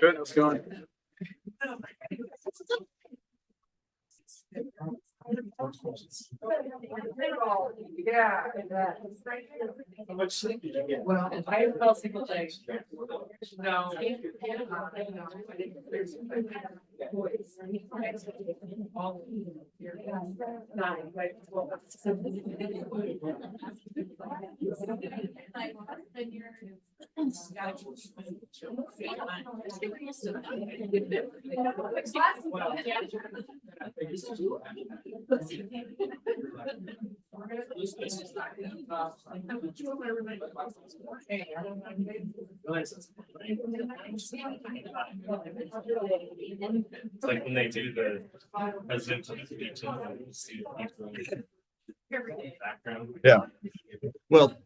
Good, how's it going? Yeah. How much sleep did you get? Well, I fell single day. No. It's like when they do the presidential speech and you see the people in the background. Yeah. Well.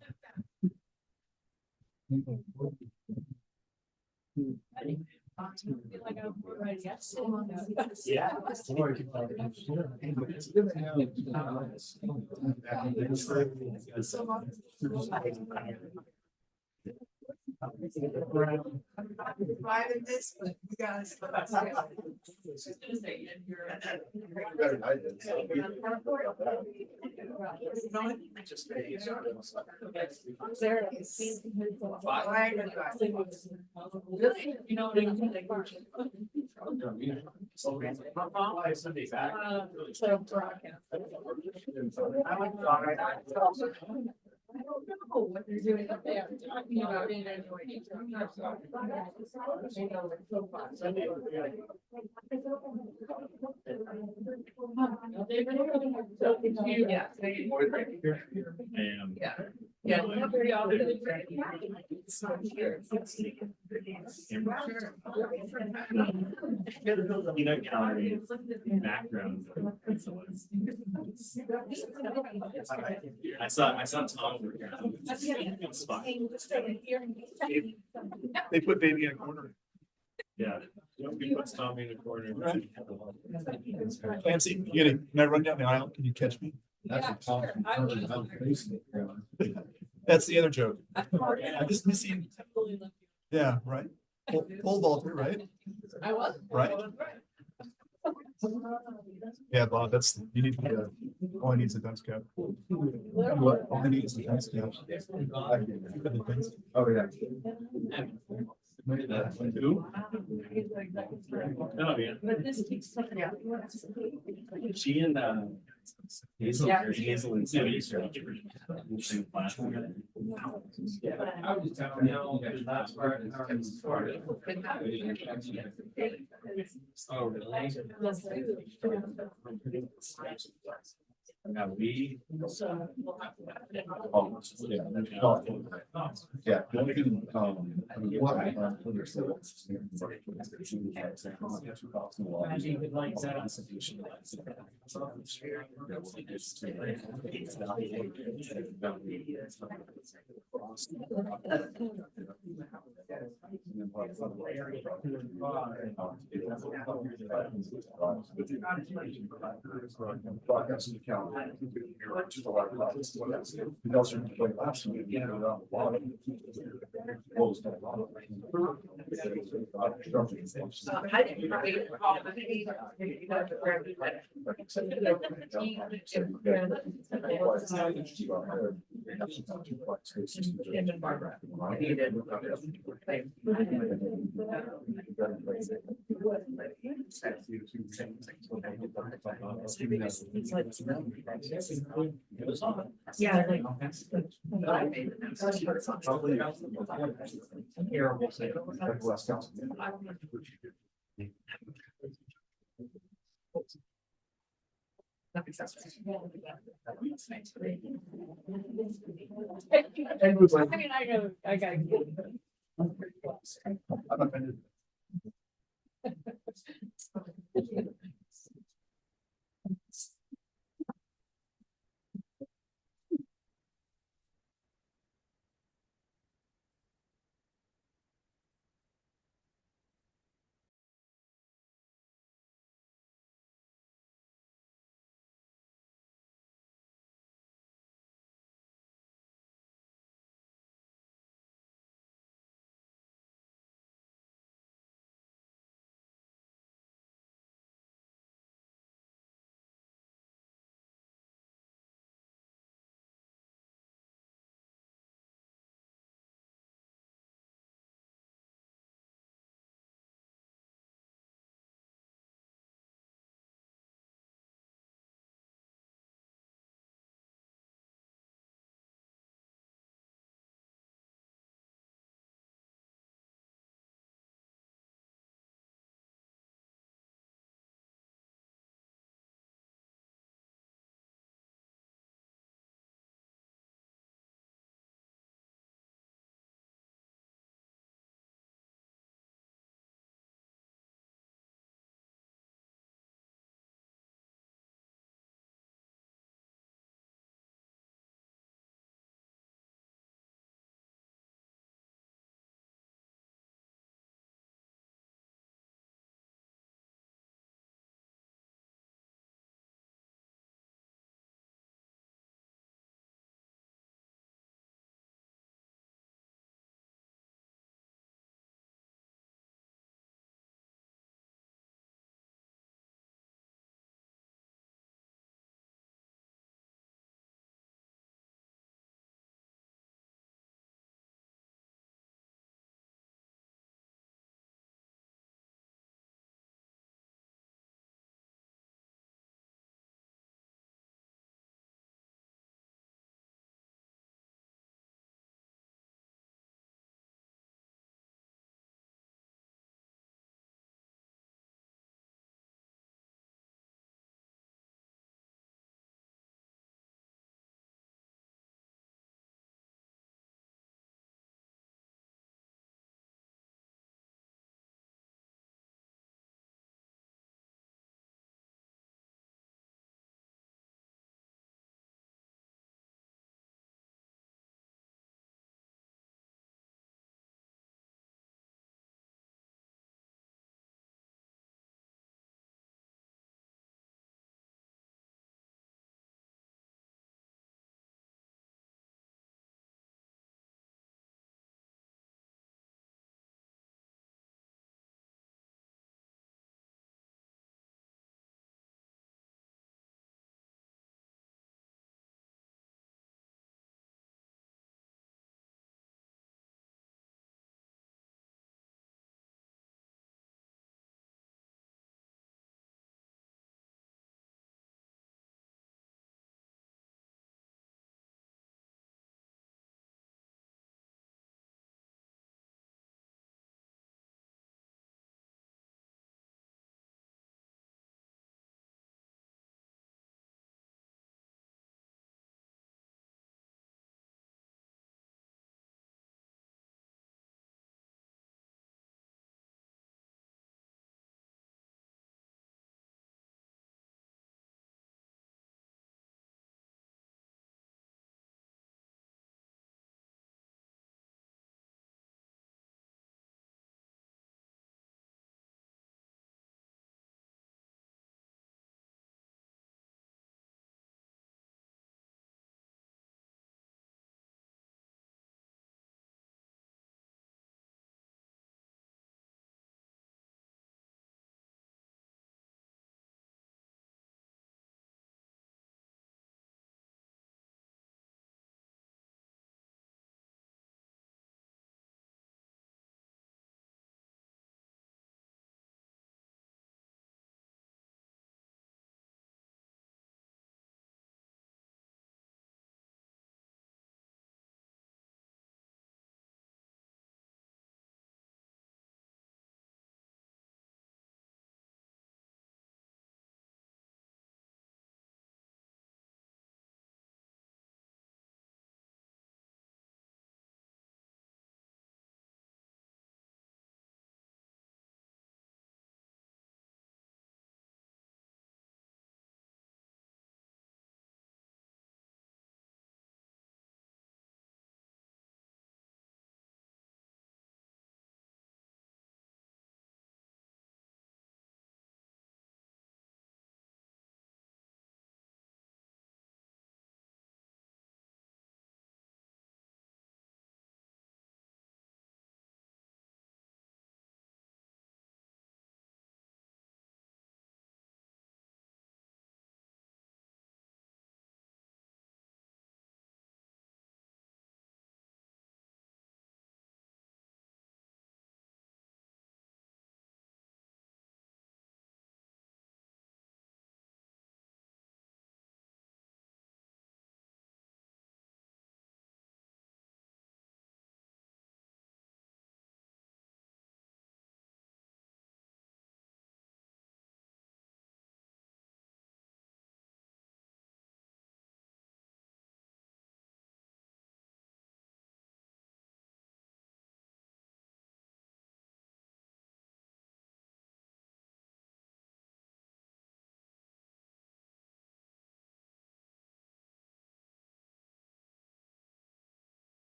Yeah. Provided this, but you guys. Better than I did. You know, Sunday back. I don't know what they're doing up there, talking about it anyway. Yeah. And Yeah. Yeah. you know, county background. I saw Tom over here. They put baby in a corner. Yeah. He puts Tommy in the corner. Fancy, can I run down the aisle? Can you catch me? Yeah, sure, I will. That's the other joke. I'm just missing. Yeah, right. Pole vaulter, right? I was. Right. Yeah, Bob, that's, you need to, all I need is a dunce cap. What? All I need is a dunce cap. Oh, yeah. Who? Oh, yeah. But this keeps. Yeah. She and Hazel, Yeah. Hazel and Cindy. Same class. Yeah, I was just telling you, that's where it started. Oh, really? Now we. Oh, yeah. Yeah. the only thing, what I thought when you're still- Imagine if like that. Broadcast the calendar. Just a lot of that. What else? We also play last week, you know, around the water. What was going on? I didn't really call Yeah. I mean, I gotta. I'm offended.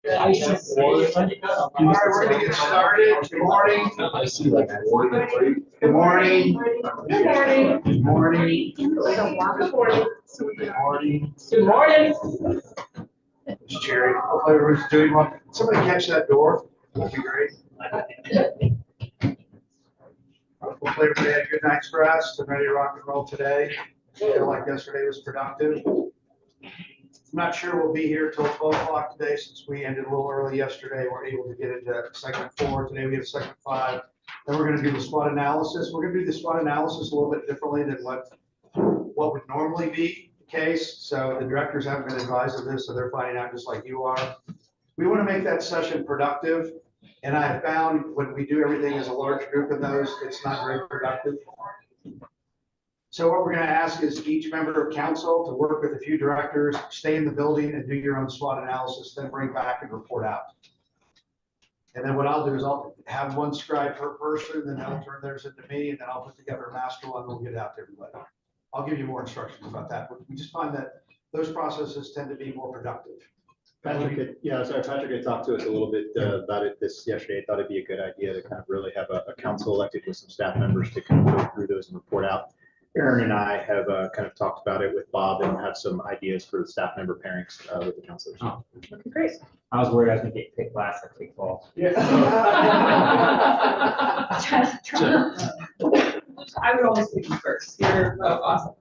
All right, we're gonna get started. Good morning. I see like. Good morning. Good morning. Good morning. Good morning. Good morning. Good morning. Mr. Cherry, hopefully everyone's doing well. Somebody catch that door. That'd be great. Hopefully everybody had a good night's rest and ready to rock and roll today. Feel like yesterday was productive. I'm not sure we'll be here till 12 o'clock today since we ended a little early yesterday. We're able to get into segment 4. Today we have segment 5. Then we're going to do the SWOT analysis. We're going to do the SWOT analysis a little bit differently than what would normally be the case. So the directors haven't been advised of this, so they're finding out just like you are. We want to make that session productive. And I have found when we do everything as a large group of those, it's not very productive. So what we're going to ask is each member of council to work with a few directors, stay in the building and do your own SWOT analysis, then bring back and report out. And then what I'll do is I'll have one scribe per person, then they'll turn theirs into me, and then I'll put together a master one and we'll get it out to everybody. I'll give you more instructions about that, but we just find that those processes tend to be more productive. Patrick, Patrick had talked to us a little bit about it this yesterday. I thought it'd be a good idea to kind of really have a council elected with some staff members to kind of go through those and report out. Aaron and I have kind of talked about it with Bob and have some ideas for the staff member pairings with the councilors. Oh. Great. I was worried I was gonna get picked last or picked fall. I would always pick you first. You're awesome.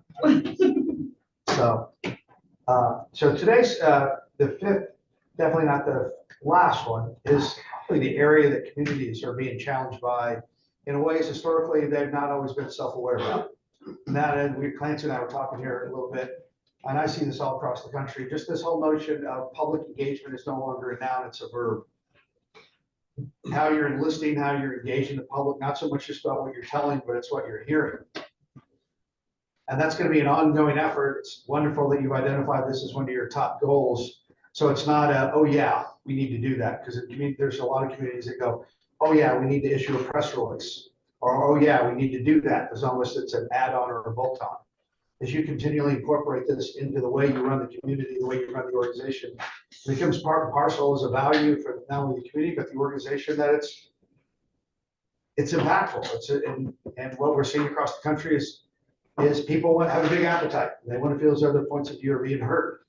So today's, the fifth, definitely not the last one, is probably the area that communities are being challenged by in ways historically they've not always been self-aware about. And that, and Clancy and I were talking here a little bit, and I see this all across the country, just this whole notion of public engagement is no longer a noun, it's a verb. How you're enlisting, how you're engaging the public, not so much just about what you're telling, but it's what you're hearing. And that's going to be an ongoing effort. It's wonderful that you've identified this as one of your top goals. So it's not a, oh yeah, we need to do that, because there's a lot of communities that go, oh yeah, we need to issue a press release. Or, oh yeah, we need to do that, as almost it's an add-on or a bolt-on. As you continually incorporate this into the way you run the community, the way you run the organization, it becomes part and parcel as a value for not only the community, but the organization, that it's impactful. And what we're seeing across the country is people have a big appetite. They want to feel as though their points of view are being heard.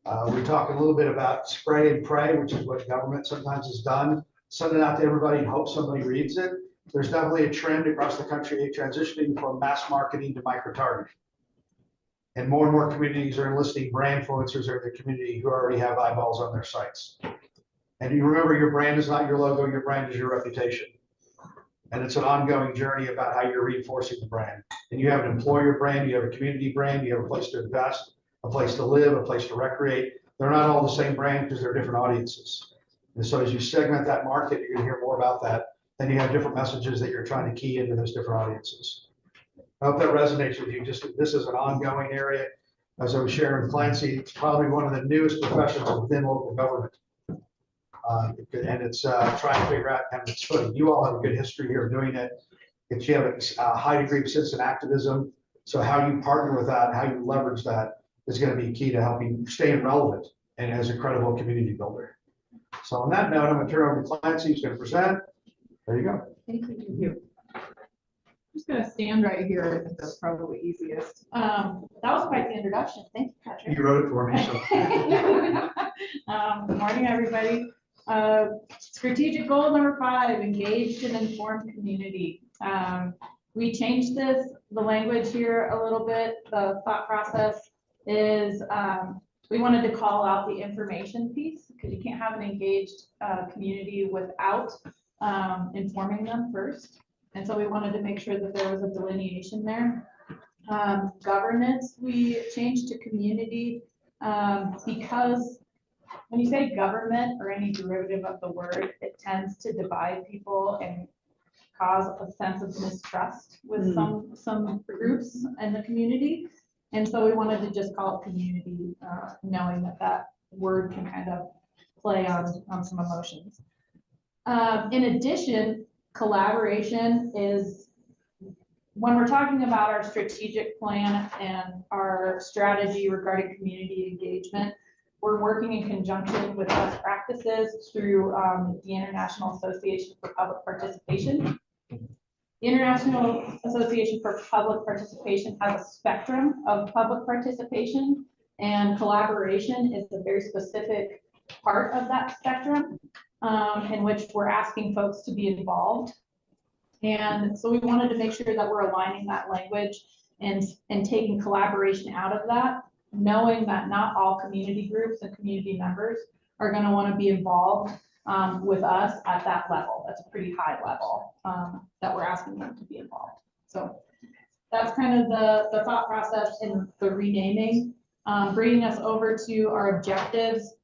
We're talking a little bit about spray and pray, which is what government sometimes has done. Send it out to everybody and hope somebody reads it. There's definitely a trend across the country transitioning from mass marketing to micro-targeting. And more communities are enlisting brand influencers in the community who already have eyeballs on their sites. And you remember, your brand is not your logo, your brand is your reputation. And it's an ongoing journey about how you're reinforcing the brand. And you have an employer brand, you have a community brand, you have a place to invest, a place to live, a place to recreate. They're not all the same brand because they're different audiences. And so as you segment that market, you're going to hear more about that. Then you have different messages that you're trying to key into those different audiences. I hope that resonates with you. Just this is an ongoing area. As I was sharing with Clancy, it's probably one of the newest professions within local government. And it's trying to figure out kind of its footing. You all have a good history here of doing it. If you have a high degree of citizen activism, so how you partner with that, how you leverage that is going to be key to helping stay relevant and as a credible community builder. So on that note, I'm going to turn over to Clancy, who's going to present. There you go. Thank you. I'm just gonna stand right here. I think that's probably easiest. That was quite the introduction. Thank you, Patrick. You wrote it for me, so. Good morning, everybody. Strategic goal number 5, engaged and informed community. We changed the language here a little bit. The thought process is we wanted to call out the information piece, because you can't have an engaged community without informing them first. And so we wanted to make sure that there was a delineation there. Governance, we changed to community because when you say government or any derivative of the word, it tends to divide people and cause a sense of mistrust with some groups in the community. And so we wanted to just call it community, knowing that word can kind of play on some emotions. In addition, collaboration is, when we're talking about our strategic plan and our strategy regarding community engagement, we're working in conjunction with best practices through the International Association for Public Participation. The International Association for Public Participation has a spectrum of public participation, and collaboration is a very specific part of that spectrum in which we're asking folks to be involved. And so we wanted to make sure that we're aligning that language and taking collaboration out of that, knowing that not all community groups and community members are going to want to be involved with us at that level. That's a pretty high level that we're asking them to be involved. So that's kind of the thought process in the renaming. Bringing us over to our objectives.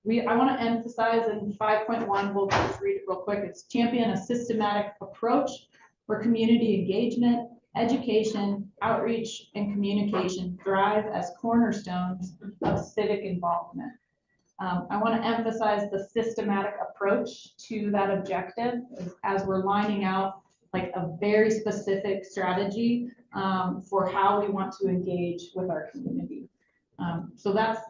I want to emphasize in 5.1, we'll just read it real quick. It's champion a systematic approach where community engagement, education, outreach, and communication thrive as cornerstones of civic involvement. I want to emphasize the systematic approach to that objective as we're lining out like a very specific strategy for how we want to engage with our community. So that's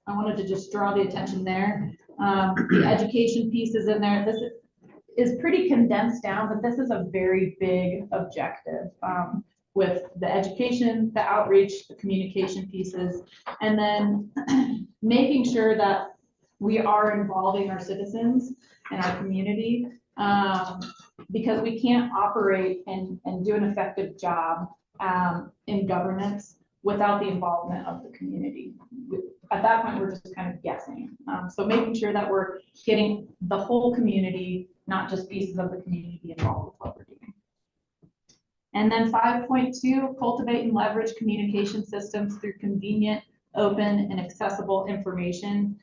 I wanted to just draw the attention there. The education piece is in there. This is pretty condensed down, but this is a very big objective with the education, the outreach, the communication pieces, and then making sure that we are involving our citizens and our community because we can't operate and do an effective job in governance without the involvement of the community. At that point, we're just kind of guessing. So making sure that we're getting the whole community, not just pieces of the community involved with what we're doing. And then 5.2, cultivate and leverage communication systems through convenient, open, and accessible information.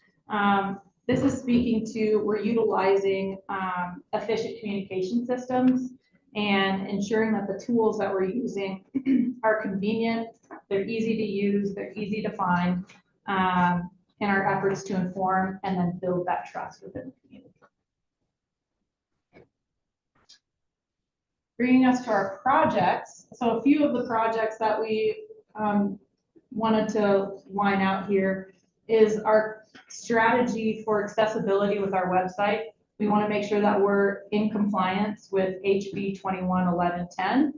This is speaking to, we're utilizing efficient communication systems and ensuring that the tools that we're using are convenient, they're easy to use, they're easy to find, in our efforts to inform and then build that trust within the community. Bringing us to our projects. So a few of the projects that we wanted to line out here is our strategy for accessibility with our website. We want to make sure that we're in compliance with HB 211110,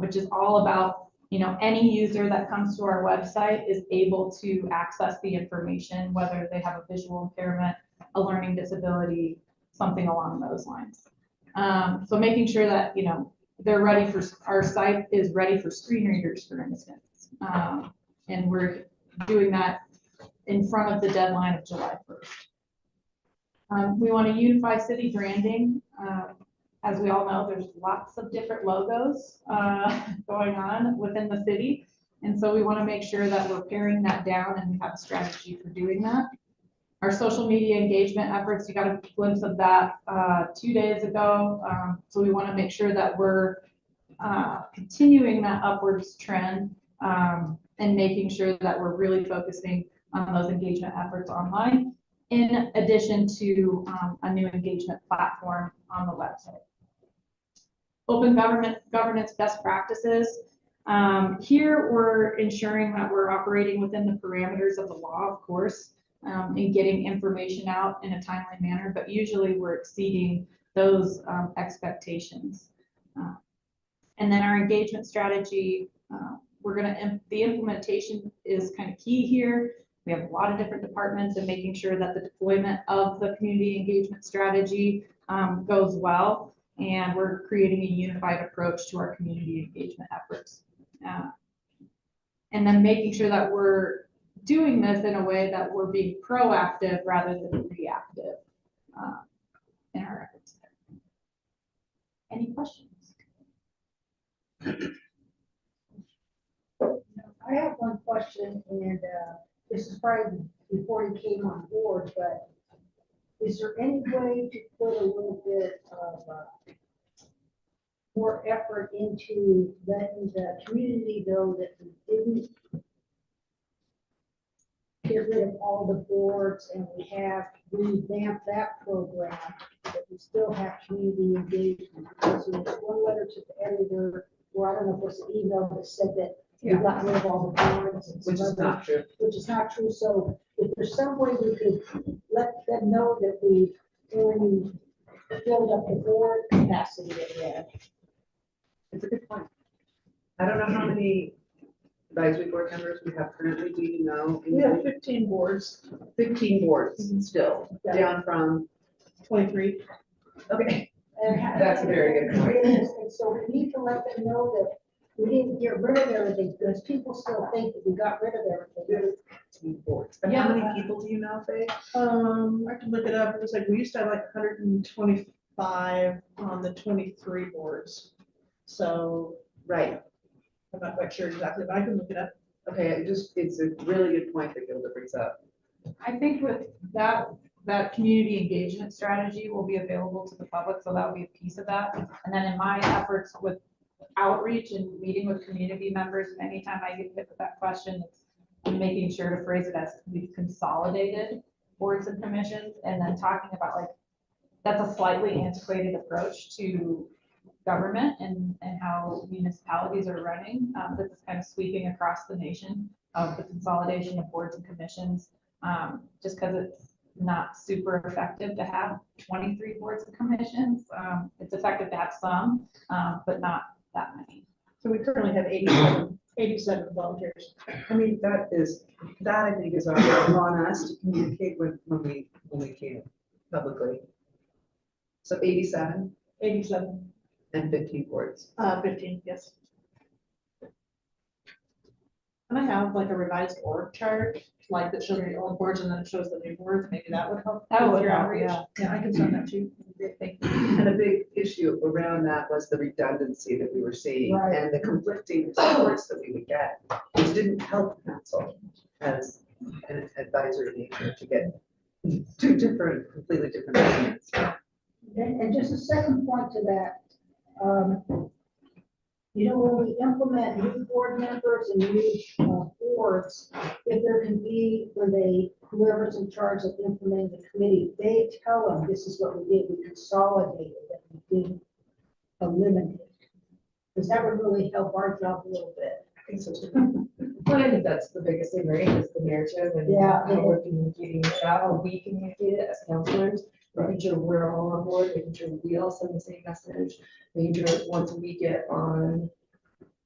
which is all about, you know, any user that comes to our website is able to access the information, whether they have a visual impairment, a learning disability, something along those lines. So making sure that, you know, they're ready for, our site is ready for screen readers, for instance. And we're doing that in front of the deadline of July 1st. We want to unify city branding. As we all know, there's lots of different logos going on within the city. And so we want to make sure that we're paring that down and we have a strategy for doing that. Our social media engagement efforts, you got a glimpse of that 2 days ago. So we want to make sure that we're continuing that upwards trend and making sure that we're really focusing on those engagement efforts online, in addition to a new engagement platform on the website. Open governance best practices. Here we're ensuring that we're operating within the parameters of the law, of course, and getting information out in a timely manner, but usually we're exceeding those expectations. And then our engagement strategy, the implementation is kind of key here. We have a lot of different departments and making sure that the deployment of the community engagement strategy goes well. And we're creating a unified approach to our community engagement efforts. And then making sure that we're doing this in a way that we're being proactive rather than reactive in our efforts. Any questions? I have one question, and this is probably before you came on board, but is there any way to put a little bit of more effort into letting the community know that we didn't get rid of all the boards and we have revamped that program, but we still have community engagement? Because there was one letter to the editor, or I don't know if it was an email that said that we got rid of all the boards. and Which is some not true. Which is not true, so if there's some way we could let them know that we already filled up the board capacity again. It's a good point. I don't know how many advisory board members we have currently, do you know? We have 15 boards, 15 boards still, Yeah. down from, 23. okay, And That's a very good point. And so we need to let them know that we didn't get rid of everything, because people still think that we got rid of everything. 15 boards. And how many people do you know, Faye? I can look it up. It was like, we used to have like 125 on the 23 boards. So Right, I'm not quite sure exactly, but I can look it up. okay, it's a really good point that Gilda brings up. I think with that community engagement strategy will be available to the public, so that will be a piece of that. And then in my efforts with outreach and meeting with community members, anytime I get hit with that question, it's making sure to phrase it as we've consolidated boards and commissions, and then talking about like, that's a slightly antiquated approach to government and how municipalities are running. This is kind of sweeping across the nation of the consolidation of boards and commissions, just because it's not super effective to have 23 boards and commissions. It's effective to have some, but not that many. So we currently have 87 volunteers. I mean, that I think is on us to communicate when we can publicly. So 87 87, and 15 boards. 15, yes. And I have like a revised org chart, like that shows the old boards and then it shows the new boards. Maybe that would help. That with would your help, outreach. yeah. Yeah, I can send that to you. Thank you. And a big issue around that was the redundancy that we were seeing Right. and the conflicting reports that we would get, which didn't help council as an advisory nature to get two completely different opinions. And just a second point to that, you know, when we implement new board members and new boards, if there can be, whoever's in charge of implementing the committee, they tell them, this is what we did, we consolidated, and we didn't eliminate. Because that would really help our job a little bit. I think so too. Well, I think that's the biggest thing, right, is the narrative and Yeah. how we're communicating it out, how we communicate it as counselors. Making sure we're all on board, making sure we all send the same message, making sure once we get on,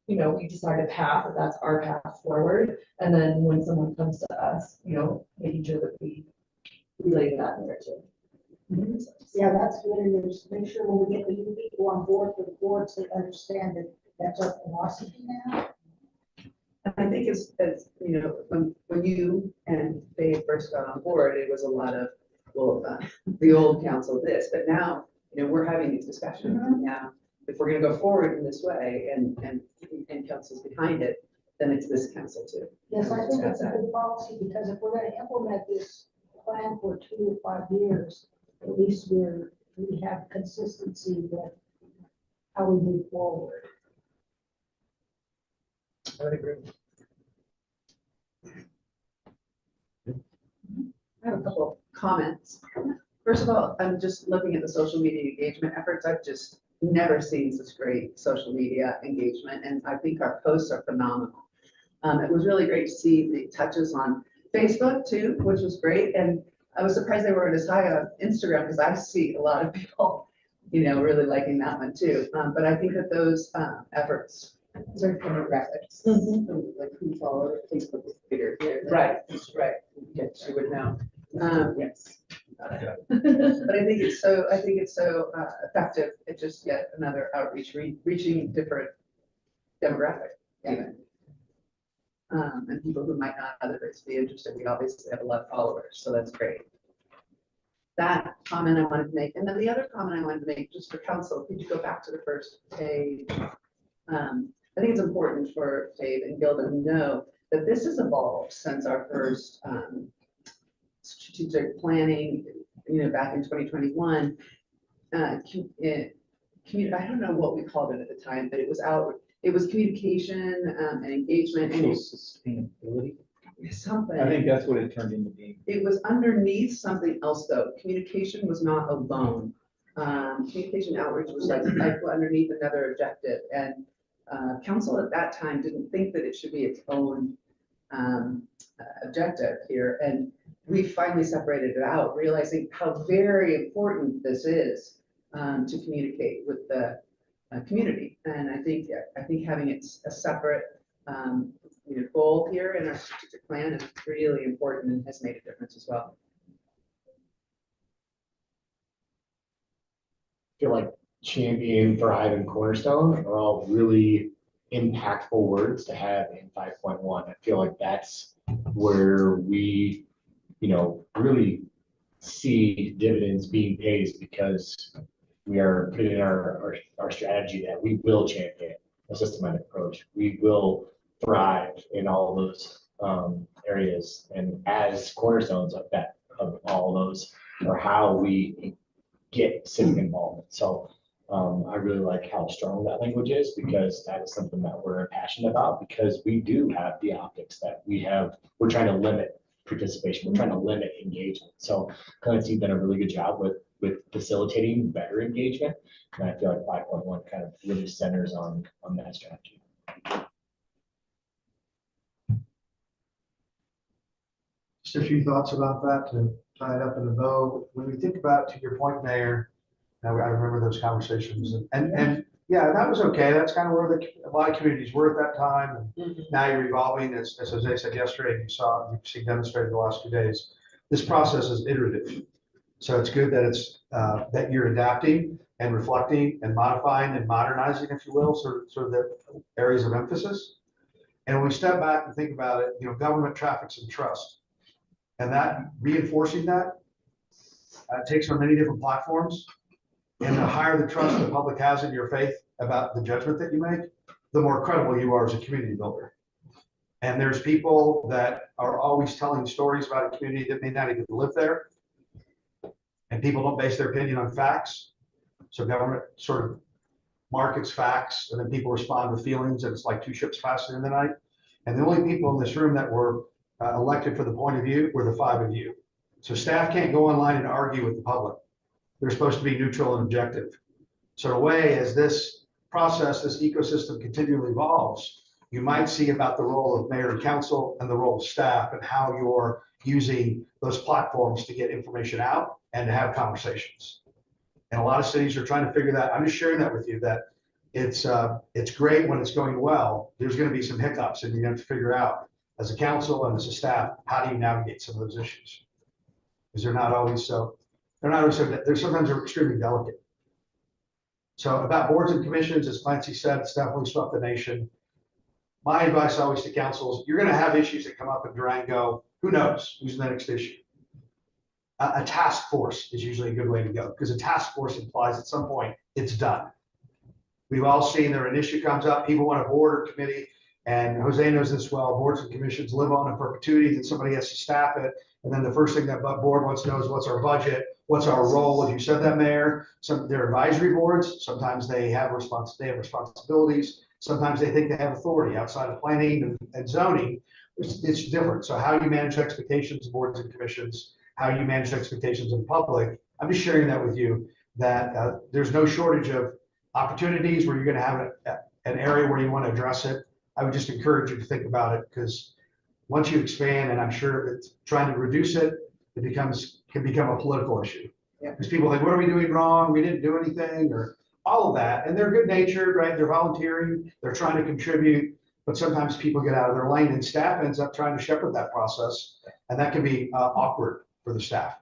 you know, we decide a path, that's our path forward. And then when someone comes to us, you know, making sure that we relay that narrative. Yeah, that's good, and just make sure when we get the new people on board for the boards, they understand that that's our philosophy now. And I think as you know, when you and Dave first got on board, it was a lot of, well, the old council this, but now, you know, we're having these discussions now. If we're gonna go forward in this way and council's behind it, then it's this council too. Yes, I think that's a good policy, because if we're gonna implement this plan for 2 to 5 years, at least we have consistency with how we move forward. I would agree. I have a couple of comments. First of all, I'm just looking at the social media engagement efforts. I've just never seen such great social media engagement, and I think our posts are phenomenal. It was really great to see the touches on Facebook too, which was great, and I was surprised they weren't as high on Instagram, because I see a lot of people, you know, really liking that one too. But I think that those efforts. Sort of demographics, like who follows Facebook is bigger here. Right. Yes, you would know. Yes. But I think it's so effective. It's just yet another outreach, reaching different demographic even. And people who might not otherwise be interested. We obviously have a lot of followers, so that's great. That comment I wanted to make, and then the other comment I wanted to make, just for council, could you go back to the first page? I think it's important for Dave and Gilda to know that this has evolved since our first strategic planning, you know, back in 2021. I don't know what we called it at the time, but it was communication and engagement and Sustainability. something. I think that's what it turned into being. It was underneath something else though. Communication was not alone. Communication outreach was like underneath another objective, and council at that time didn't think that it should be its own objective here. And we finally separated it out, realizing how very important this is to communicate with the community. And I think having it a separate goal here in our strategic plan is really important and has made a difference as well. Feel like champion, thrive, and cornerstone are all really impactful words to have in 5.1. I feel like that's where we, really see dividends being paid, because we are putting in our strategy that we will champion a systematic approach. We will thrive in all of those areas, and as cornerstones of all those are how we get civic involvement. So I really like how strong that language is, because that is something that we're passionate about, because we do have the optics that we're trying to limit participation, we're trying to limit engagement. So Clancy's done a really good job with facilitating better engagement, and I feel like 5.1 kind of really centers on that strategy. Just a few thoughts about that to tie it up in a bow. When we think about, to your point, Mayor, I remember those conversations, and yeah, that was okay. That's kind of where a lot of communities were at that time. And now you're evolving, as Jose said yesterday, you've seen demonstrated the last few days. This process is iterative. So it's good that it's that you're adapting and reflecting and modifying and modernizing, if you will, sort of the areas of emphasis. And when we step back and think about it, government traffics and trust, and that reinforcing that takes on many different platforms. And the higher the trust the public has in your faith about the judgment that you make, the more credible you are as a community builder. And there's people that are always telling stories about a community that may not even live there. And people don't base their opinion on facts. So government sort of markets facts, and then people respond with feelings, and it's like two ships passing in the night. And the only people in this room that were elected for the point of view were the 5 of you. So staff can't go online and argue with the public. They're supposed to be neutral and objective. So in a way, as this process, this ecosystem continually evolves, you might see about the role of mayor and council and the role of staff and how you're using those platforms to get information out and to have conversations. And a lot of cities are trying to figure that. I'm just sharing that with you, that it's great when it's going well. There's going to be some hiccups, and you have to figure out as a council and as a staff, how do you navigate some of those issues? Because they're not always so sometimes they're extremely delicate. So about boards and commissions, as Clancy said, it's definitely swept the nation. My advice always to councils, you're going to have issues that come up in Durango. Who knows who's the next issue? A task force is usually a good way to go, because a task force implies at some point it's done. We've all seen there an issue comes up, people want a board or committee, and Jose knows this well, boards and commissions live on in perpetuity, then somebody has to staff it. And then the first thing that board wants to know is what's our budget, what's our role, as you said that, Mayor. They're advisory boards, sometimes they have responsibilities, sometimes they think they have authority outside of planning and zoning. It's different. So how you manage expectations of boards and commissions, how you manage expectations in public. I'm just sharing that with you, that there's no shortage of opportunities where you're going to have an area where you want to address it. I would just encourage you to think about it, because once you expand, and I'm sure that trying to reduce it, can become a political issue. Yeah. Because people think, what are we doing wrong? We didn't do anything, or all of that. And they're good natured, right? They're volunteering, they're trying to contribute, but sometimes people get out of their lane, and staff ends up trying to shepherd that process. And that can be awkward for the staff.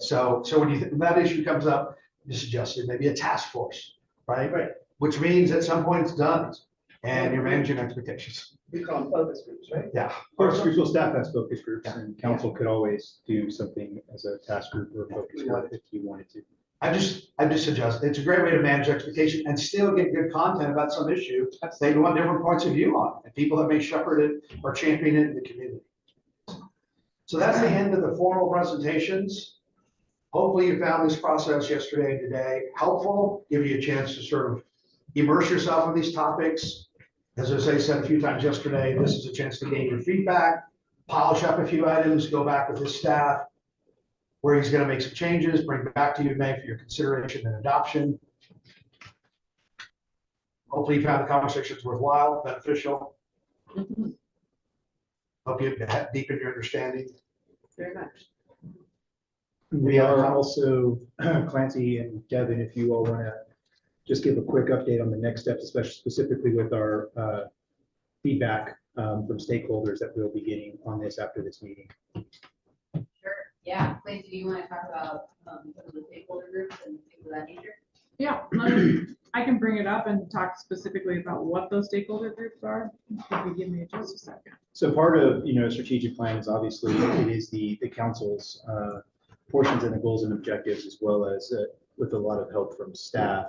So when that issue comes up, you suggested maybe a task force, right? Right. Which means at some point it's done, and you're managing expectations. We call them focus groups, right? Yeah. Focus groups, well, staff has focus groups, and council could always do something as a task group or a focus group if you wanted to. I just suggest it's a great way to manage expectation and still get good content about some issue they want different points of view on, and people that may shepherd it or champion it in the community. So that's the end of the formal presentations. Hopefully you found this process yesterday and today helpful, give you a chance to sort of immerse yourself in these topics. As Jose said a few times yesterday, this is a chance to gain your feedback, polish up a few items, go back with his staff, where he's going to make some changes, bring back to you in May for your consideration and adoption. Hopefully you found the conversations worthwhile, beneficial, Mhm, help you deepen your understanding. very much. We are also, Clancy and Devin, if you all want to just give a quick update on the next steps, especially specifically with our feedback from stakeholders that we'll be getting on this after this meeting. Sure, yeah, Clancy, do you want to talk about some of the stakeholder groups and things of that nature? Yeah, I can bring it up and talk specifically about what those stakeholder groups are. If you give me just a second. So part of, strategic plan is obviously, it is the council's portions and the goals and objectives, as well as with a lot of help from staff.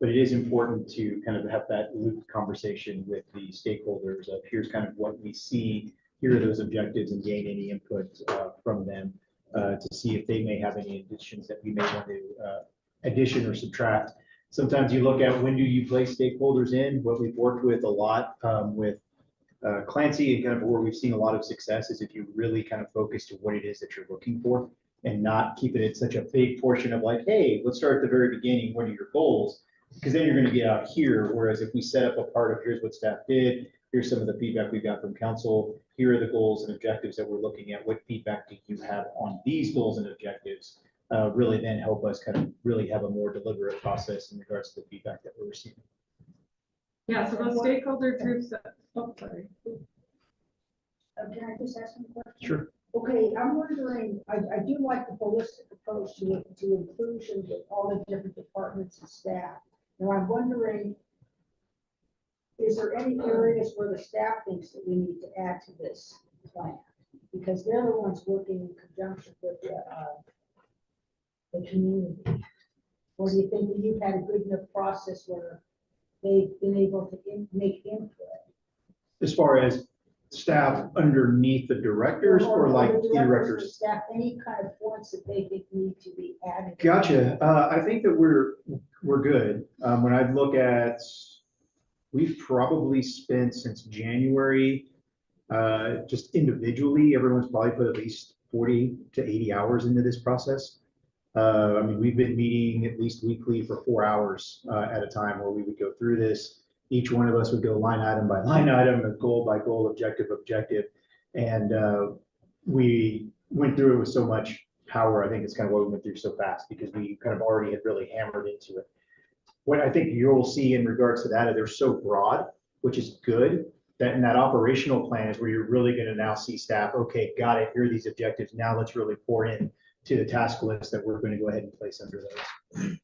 But it is important to kind of have that loop conversation with the stakeholders of here's kind of what we see, here are those objectives, and gain any input from them to see if they may have any additions that we may want to addition or subtract. Sometimes you look at when do you place stakeholders in. What we've worked with a lot with Clancy, and kind of where we've seen a lot of success is if you really kind of focus to what it is that you're looking for and not keep it such a big portion of like, hey, let's start at the very beginning. What are your goals? Because then you're going to get out here. Whereas if we set up a part of here's what staff did, here's some of the feedback we got from council, here are the goals and objectives that we're looking at. What feedback do you have on these goals and objectives? Really then help us kind of really have a more deliberate process in regards to the feedback that we're receiving. Yeah, so those stakeholder groups, sorry. Can I just ask one question? Sure. Okay, I'm wondering, I do like the holistic approach to inclusion with all the different departments and staff. Now, I'm wondering, is there any areas where the staff thinks that we need to add to this plan? Because they're the ones working in conjunction with the community. Or do you think that you've had a good enough process where they've been able to make input? As far as staff underneath the directors or like the the directors or directors? staff, any kind of points that they think need to be added? Gotcha. I think that we're good. When I look at, we've probably spent since January, just individually, everyone's probably put at least 40 to 80 hours into this process. I mean, we've been meeting at least weekly for 4 hours at a time where we would go through this. Each one of us would go line item by line item, goal by goal, objective, and we went through it with so much power. I think it's kind of why we went through so fast, because we kind of already had really hammered into it. What I think you'll see in regards to that, they're so broad, which is good, that in that operational plan is where you're really going to now see staff, okay, got it, here are these objectives, now let's really pour in to the task list that we're going to go ahead and place under those.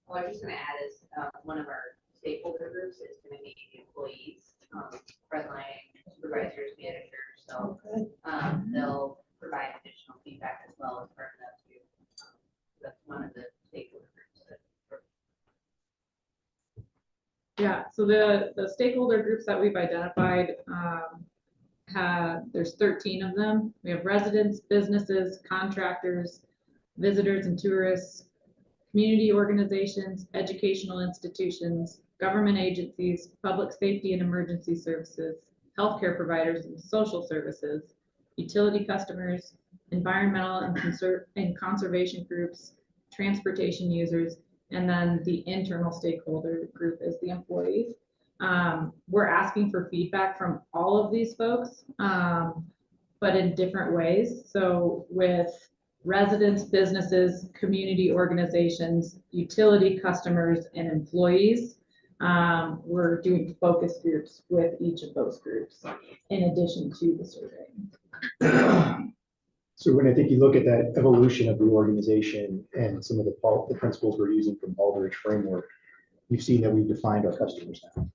Well, I was just gonna add is, one of our stakeholder groups is gonna be employees, frontline supervisors, managers, so, they'll provide additional feedback as well as part of that too. That's one of the stakeholder groups that. Yeah, so the stakeholder groups that we've identified, there's 13 of them. We have residents, businesses, contractors, visitors and tourists, community organizations, educational institutions, government agencies, public safety and emergency services, healthcare providers and social services, utility customers, environmental and conservation groups, transportation users, and then the internal stakeholder group is the employees. We're asking for feedback from all of these folks, but in different ways. So with residents, businesses, community organizations, utility customers, and employees, we're doing focus groups with each of those groups in addition to the survey. So when I think you look at that evolution of the organization and some of the principles we're using from Aldrich framework, you've seen that we've defined our customers now,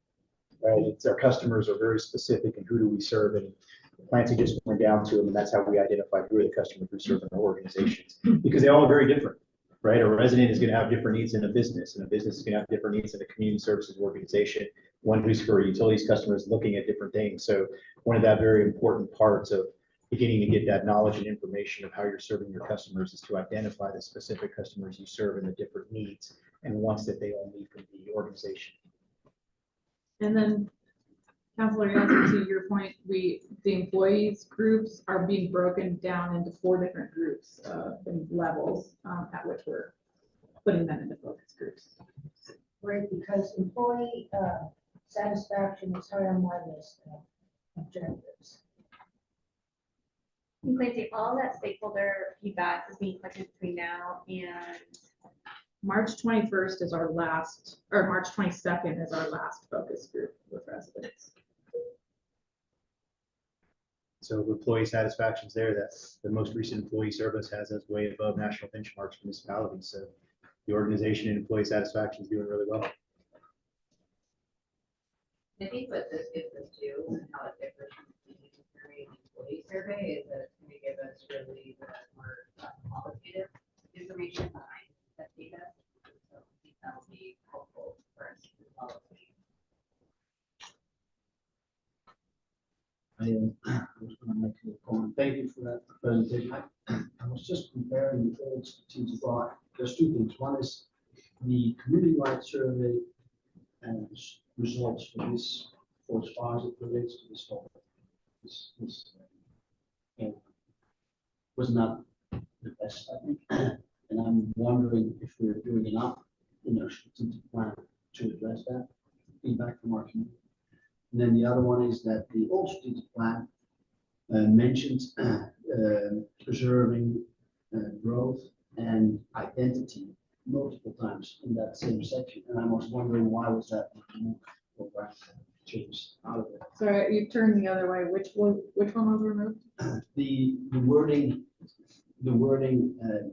right? It's our customers are very specific and who do we serve, and Clancy just went down to them, and that's how we identified who are the customers we serve in our organizations, because they all are very different, right? A resident is going to have different needs in a business, and a business is going to have different needs in a community services organization. One who's for utilities customers looking at different things. So one of that very important parts of beginning to get that knowledge and information of how you're serving your customers is to identify the specific customers you serve and the different needs and wants that they all need from the organization. And then, Councilor Yazzie, to your point, the employees groups are being broken down into 4 different groups and levels at which we're putting them into focus groups. great, because employee satisfaction is high on my list of objectives. And Clancy, all that stakeholder feedback is being collected between now and March 21st is our last, or March 22nd is our last focus group with residents. So employee satisfaction's there. That's the most recent employee service has us way above national benchmarks for municipalities. So the organization and employee satisfaction is doing really well. I think what this gives us too, and how it differs from the employee survey, is that it's going to give us really the more qualitative information behind that data. So I think that will be helpful for us as well. I was gonna make a comment. Thank you for that presentation. I was just comparing the old strategic plan. There's two things. One is the community-wide survey and results for this, for as far as it relates to this topic. Was not the best, I think. And I'm wondering if we're doing enough in our strategic plan to address that feedback from our community. And then the other one is that the old strategic plan mentions preserving growth and identity multiple times in that same section. And I was wondering why was that removed or why changed out of it? Sorry, you turned the other way. Which one was removed? The wording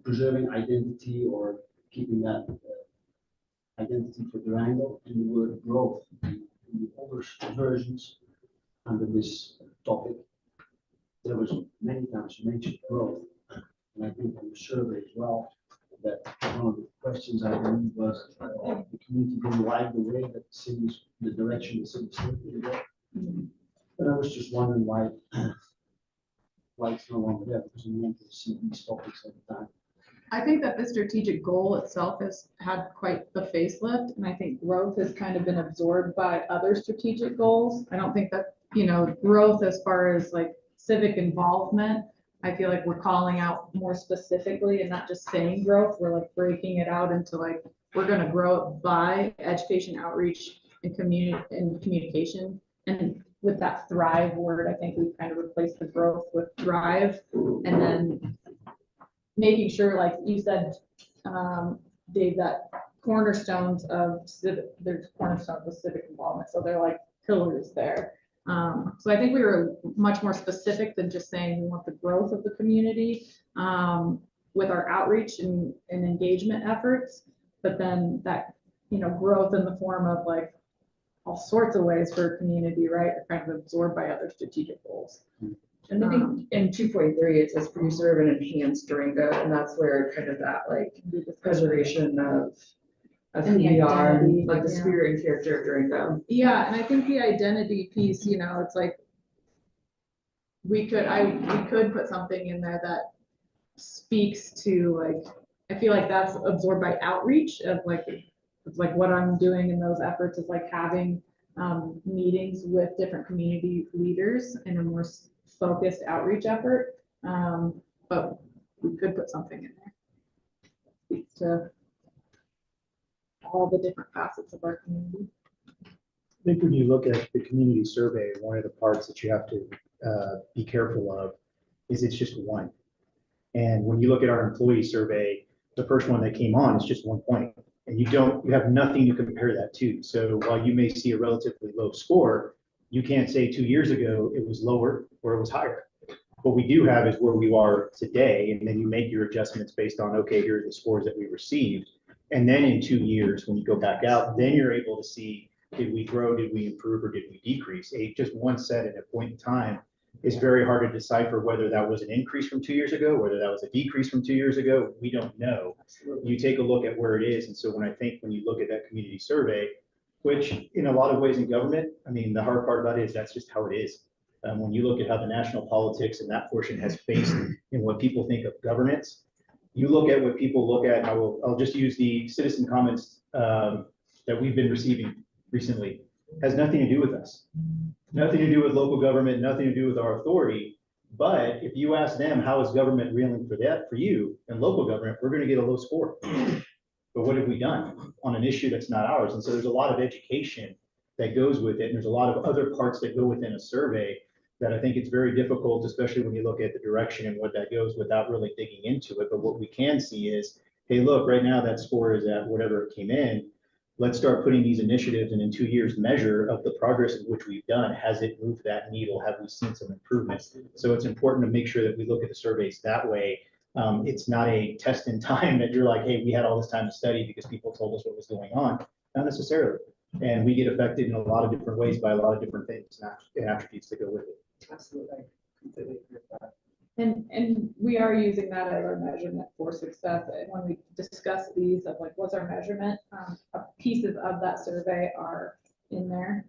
preserving identity or keeping that identity for Durango, and the word growth. In the older versions under this topic, there was many times mentioned growth. And I think on the survey as well, that one of the questions I believe was the community didn't like the way that the city's, the direction the city is going. But I was just wondering why it's no longer there, because we want to see these topics at the time. I think that the strategic goal itself has had quite the facelift, and I think growth has kind of been absorbed by other strategic goals. I don't think that, growth as far as like civic involvement, I feel like we're calling out more specifically and not just saying growth. We're like breaking it out into like, we're gonna grow it by education, outreach, and communication. And with that thrive word, I think we've kind of replaced the growth with thrive, and then making sure, like you said, Dave, that cornerstones of civic, there's cornerstones of civic involvement. So they're like pillars there. So I think we were much more specific than just saying we want the growth of the community with our outreach and engagement efforts. But then that, growth in the form of like all sorts of ways for a community, right, are kind of absorbed by other strategic goals. And I think in 2.3, it says preserve and enhance Durango, and that's where kind of that like preservation of who we are, identity, like the yeah. spirit and character of Durango. Yeah, and I think the identity piece, it's like we could put something in there that speaks to like, I feel like that's absorbed by outreach of like, it's like what I'm doing in those efforts is like having meetings with different community leaders in a more focused outreach effort. But we could put something in there. Speaks to all the different facets of our community. I think when you look at the community survey, one of the parts that you have to be careful of is it's just one. And when you look at our employee survey, the first one that came on is just 1 point. And you have nothing to compare that to. So while you may see a relatively low score, you can't say 2 years ago it was lower or it was higher. What we do have is where we are today, and then you make your adjustments based on, okay, here are the scores that we received. And then in 2 years, when you go back out, then you're able to see, did we grow, did we improve, or did we decrease? Just one set at a point in time is very hard to decipher whether that was an increase from 2 years ago, whether that was a decrease from 2 years ago. We don't know. You take a look at where it is. And so when you look at that community survey, which in a lot of ways in government, I mean, the hard part about it is that's just how it is. When you look at how the national politics and that portion has faced in what people think of governance, you look at what people look at, and I'll just use the citizen comments that we've been receiving recently, has nothing to do with us. Nothing to do with local government, nothing to do with our authority. But if you ask them, how is government reeling for that for you in local government, we're going to get a low score. but what have we done on an issue that's not ours? And so there's a lot of education that goes with it. And there's a lot of other parts that go within a survey that I think it's very difficult, especially when you look at the direction and what that goes without really digging into it. But what we can see is, hey, look, right now that score is at whatever it came in. Let's start putting these initiatives and in 2 years measure of the progress in which we've done. Has it moved that needle? Have we seen some improvements? So it's important to make sure that we look at the surveys that way. It's not a test in time that you're like, hey, we had all this time to study because people told us what was going on. Not necessarily. And we get affected in a lot of different ways by a lot of different things and attributes that go with it. Absolutely. Completely agree with that. And we are using that as our measurement for success. And when we discuss these of like, what's our measurement, pieces of that survey are in there.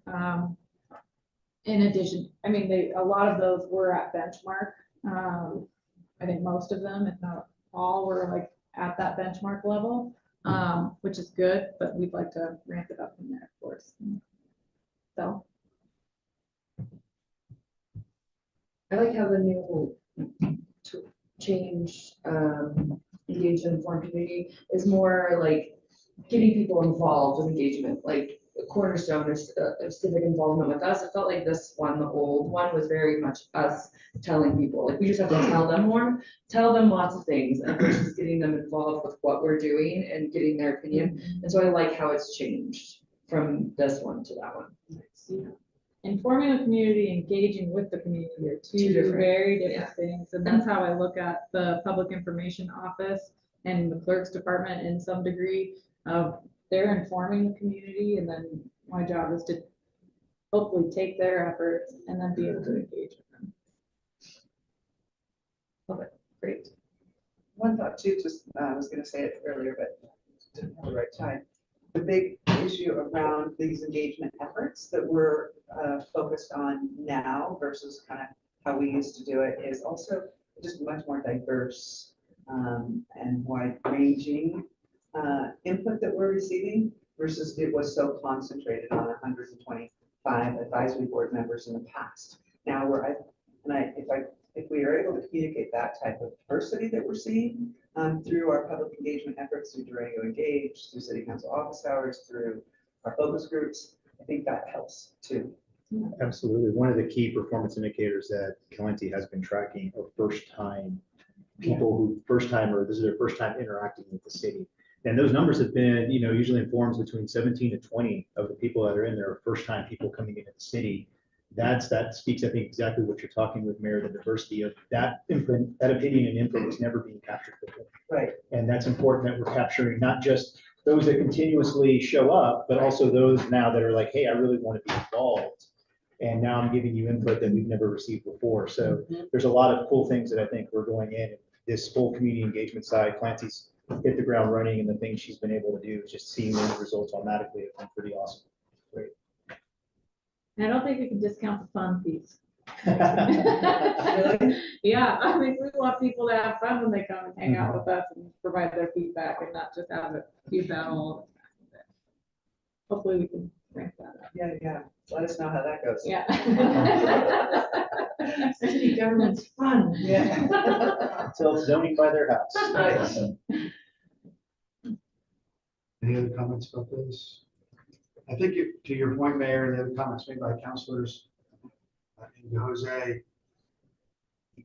In addition, I mean, a lot of those were at benchmark. I think most of them, if not all, were like at that benchmark level, which is good, but we'd like to ramp it up from there, of course. So. I like how the new change, engage and inform community is more like getting people involved in engagement, like a cornerstone of civic involvement with us. It felt like this one, the old one, was very much us telling people, like we just have to tell them more, tell them lots of things, and versus getting them involved with what we're doing and getting their opinion. And so I like how it's changed from this one to that one. Informing the community, engaging with the community are two different, very different things. And that's how I look at the public information office and the clerk's department in some degree of they're informing the community. And then my job is to hopefully take their efforts and then be able to engage with them. Love it. Great. One thought too, just, I was gonna say it earlier, but didn't have the right time. The big issue around these engagement efforts that we're focused on now versus kind of how we used to do it is also just much more diverse and wide-ranging input that we're receiving versus it was so concentrated on 125 advisory board members in the past. Now if we are able to communicate that type of diversity that we're seeing through our public engagement efforts, through Durango Engage, through city council office hours, through our focus groups, I think that helps too. Absolutely. One of the key performance indicators that Calenti has been tracking are first-time people who this is their first time interacting with the city. And those numbers have been, usually in forums between 17 to 20 of the people that are in there are first-time people coming into the city. That speaks, I think, exactly what you're talking with, Mayor, the diversity of that opinion and input was never being captured before. Right. And that's important that we're capturing not just those that continuously show up, but also those now that are like, hey, I really want to be involved. And now I'm giving you input that we've never received before. So there's a lot of cool things that I think we're going in. This full community engagement side, Clancy's hit the ground running, and the things she's been able to do, just seeing those results automatically have been pretty awesome. Great. And I don't think we can discount the fun piece. Really? Yeah, I mean, we want people to have fun when they come and hang out with us and provide their feedback and not just have it be battle. Hopefully we can ramp that up. Yeah. Let us know how that goes. Yeah. City government's fun. Yeah. Until it's zoning by their house. Right. Any other comments about this? I think to your point, Mayor, and the other comments made by councilors, and Jose,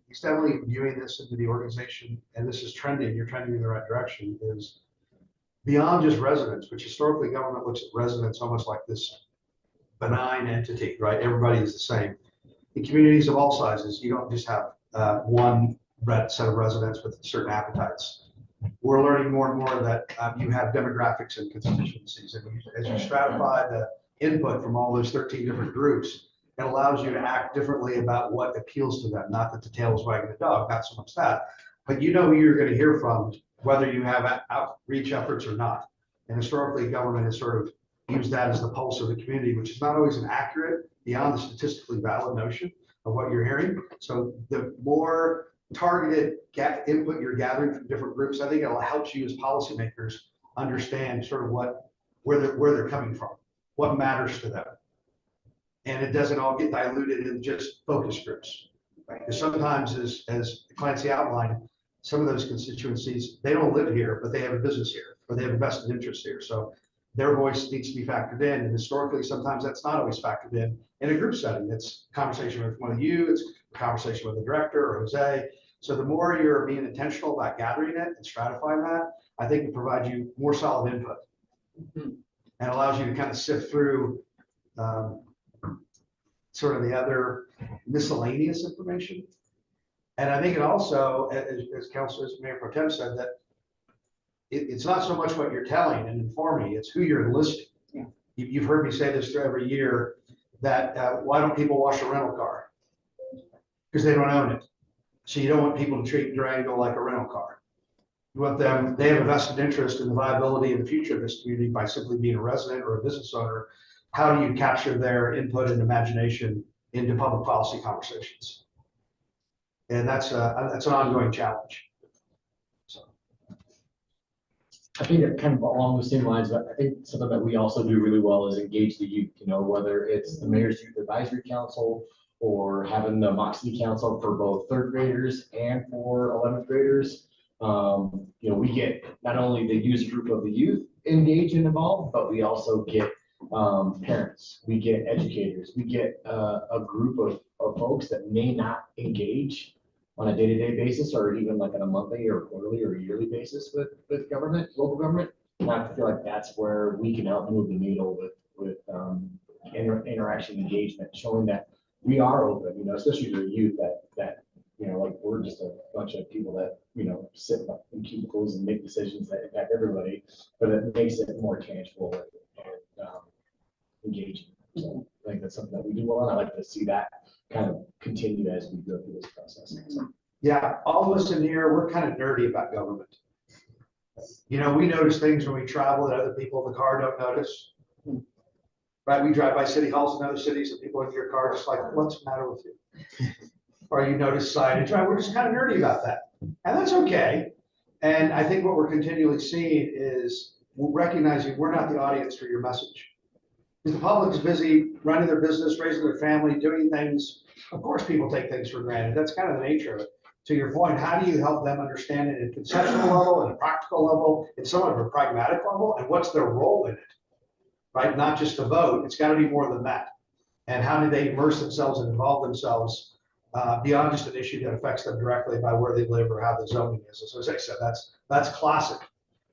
he's definitely viewing this into the organization, and this is trending, you're trending in the right direction, is beyond just residents, which historically government looks at residents almost like this benign entity, right? Everybody is the same. In communities of all sizes, you don't just have one set of residents with certain appetites. We're learning more and more that you have demographics and constituencies, and as you stratify the input from all those 13 different groups, it allows you to act differently about what appeals to them. Not that the tail is wagging the dog, not so much that, but you know who you're going to hear from, whether you have outreach efforts or not. And historically, government has sort of used that as the pulse of the community, which is not always an accurate, beyond the statistically valid notion of what you're hearing. So the more targeted input you're gathering from different groups, I think it'll help you as policymakers understand sort of where they're coming from, what matters to them. And it doesn't all get diluted in just focus groups. Because sometimes, as Clancy outlined, some of those constituencies, they don't live here, but they have a business here. or they have a vested interest here. So their voice needs to be factored in. And historically, sometimes that's not always factored in a group setting. It's a conversation with one of you, it's a conversation with the director or Jose. So the more you're being intentional about gathering it and stratifying that, I think it provides you more solid input and allows you to kind of sift through sort of the other miscellaneous information. And I think it also, as Councilor Mayor Pro Tem said, that it's not so much what you're telling and informing, it's who you're enlisting. Yeah. You've heard me say this through every year, that why don't people wash a rental car? Because they don't own it. So you don't want people to treat Durango like a rental car. You want them, they have a vested interest in the viability and the future of this community by simply being a resident or a business owner. How do you capture their input and imagination into public policy conversations? And that's an ongoing challenge. So. I think that kind of along the same lines, but I think something that we also do really well is engage the youth, you know, whether it's the Mayor's Youth Advisory Council or having the Mock City Council for both third graders and for 11th graders. You know, we get not only the user group of the youth engaged and involved, but we also get parents, we get educators, we get a group of folks that may not engage on a day-to-day basis or even like on a monthly or quarterly or yearly basis with government, local government. And I feel like that's where we can help move the needle with interaction engagement, showing that we are open, you know, especially to the youth that, you know, like we're just a bunch of people that, you know, sit in cubicles and make decisions that impact everybody, but it makes it more tangible and engaging. So I think that's something that we do well, and I like to see that kind of continue as we go through this process. So. Yeah, all of us in here, we're kind of nerdy about government. You know, we notice things when we travel that other people in the car don't notice. Right, we drive by city halls in other cities and people in your car just like, what's the matter with you? Or you notice signage, right? We're just kind of nerdy about that. And that's okay. And I think what we're continually seeing is recognizing we're not the audience for your message. Because the public is busy running their business, raising their family, doing things. Of course, people take things for granted. That's kind of the nature of it. To your point, how do you help them understand it at a conceptual level, at a practical level, at somewhat of a pragmatic level, and what's their role in it? Right? Not just to vote, it's got to be more than that. And how do they immerse themselves and involve themselves beyond just an issue that affects them directly by where they live or how the zoning is. So as I said, that's classic.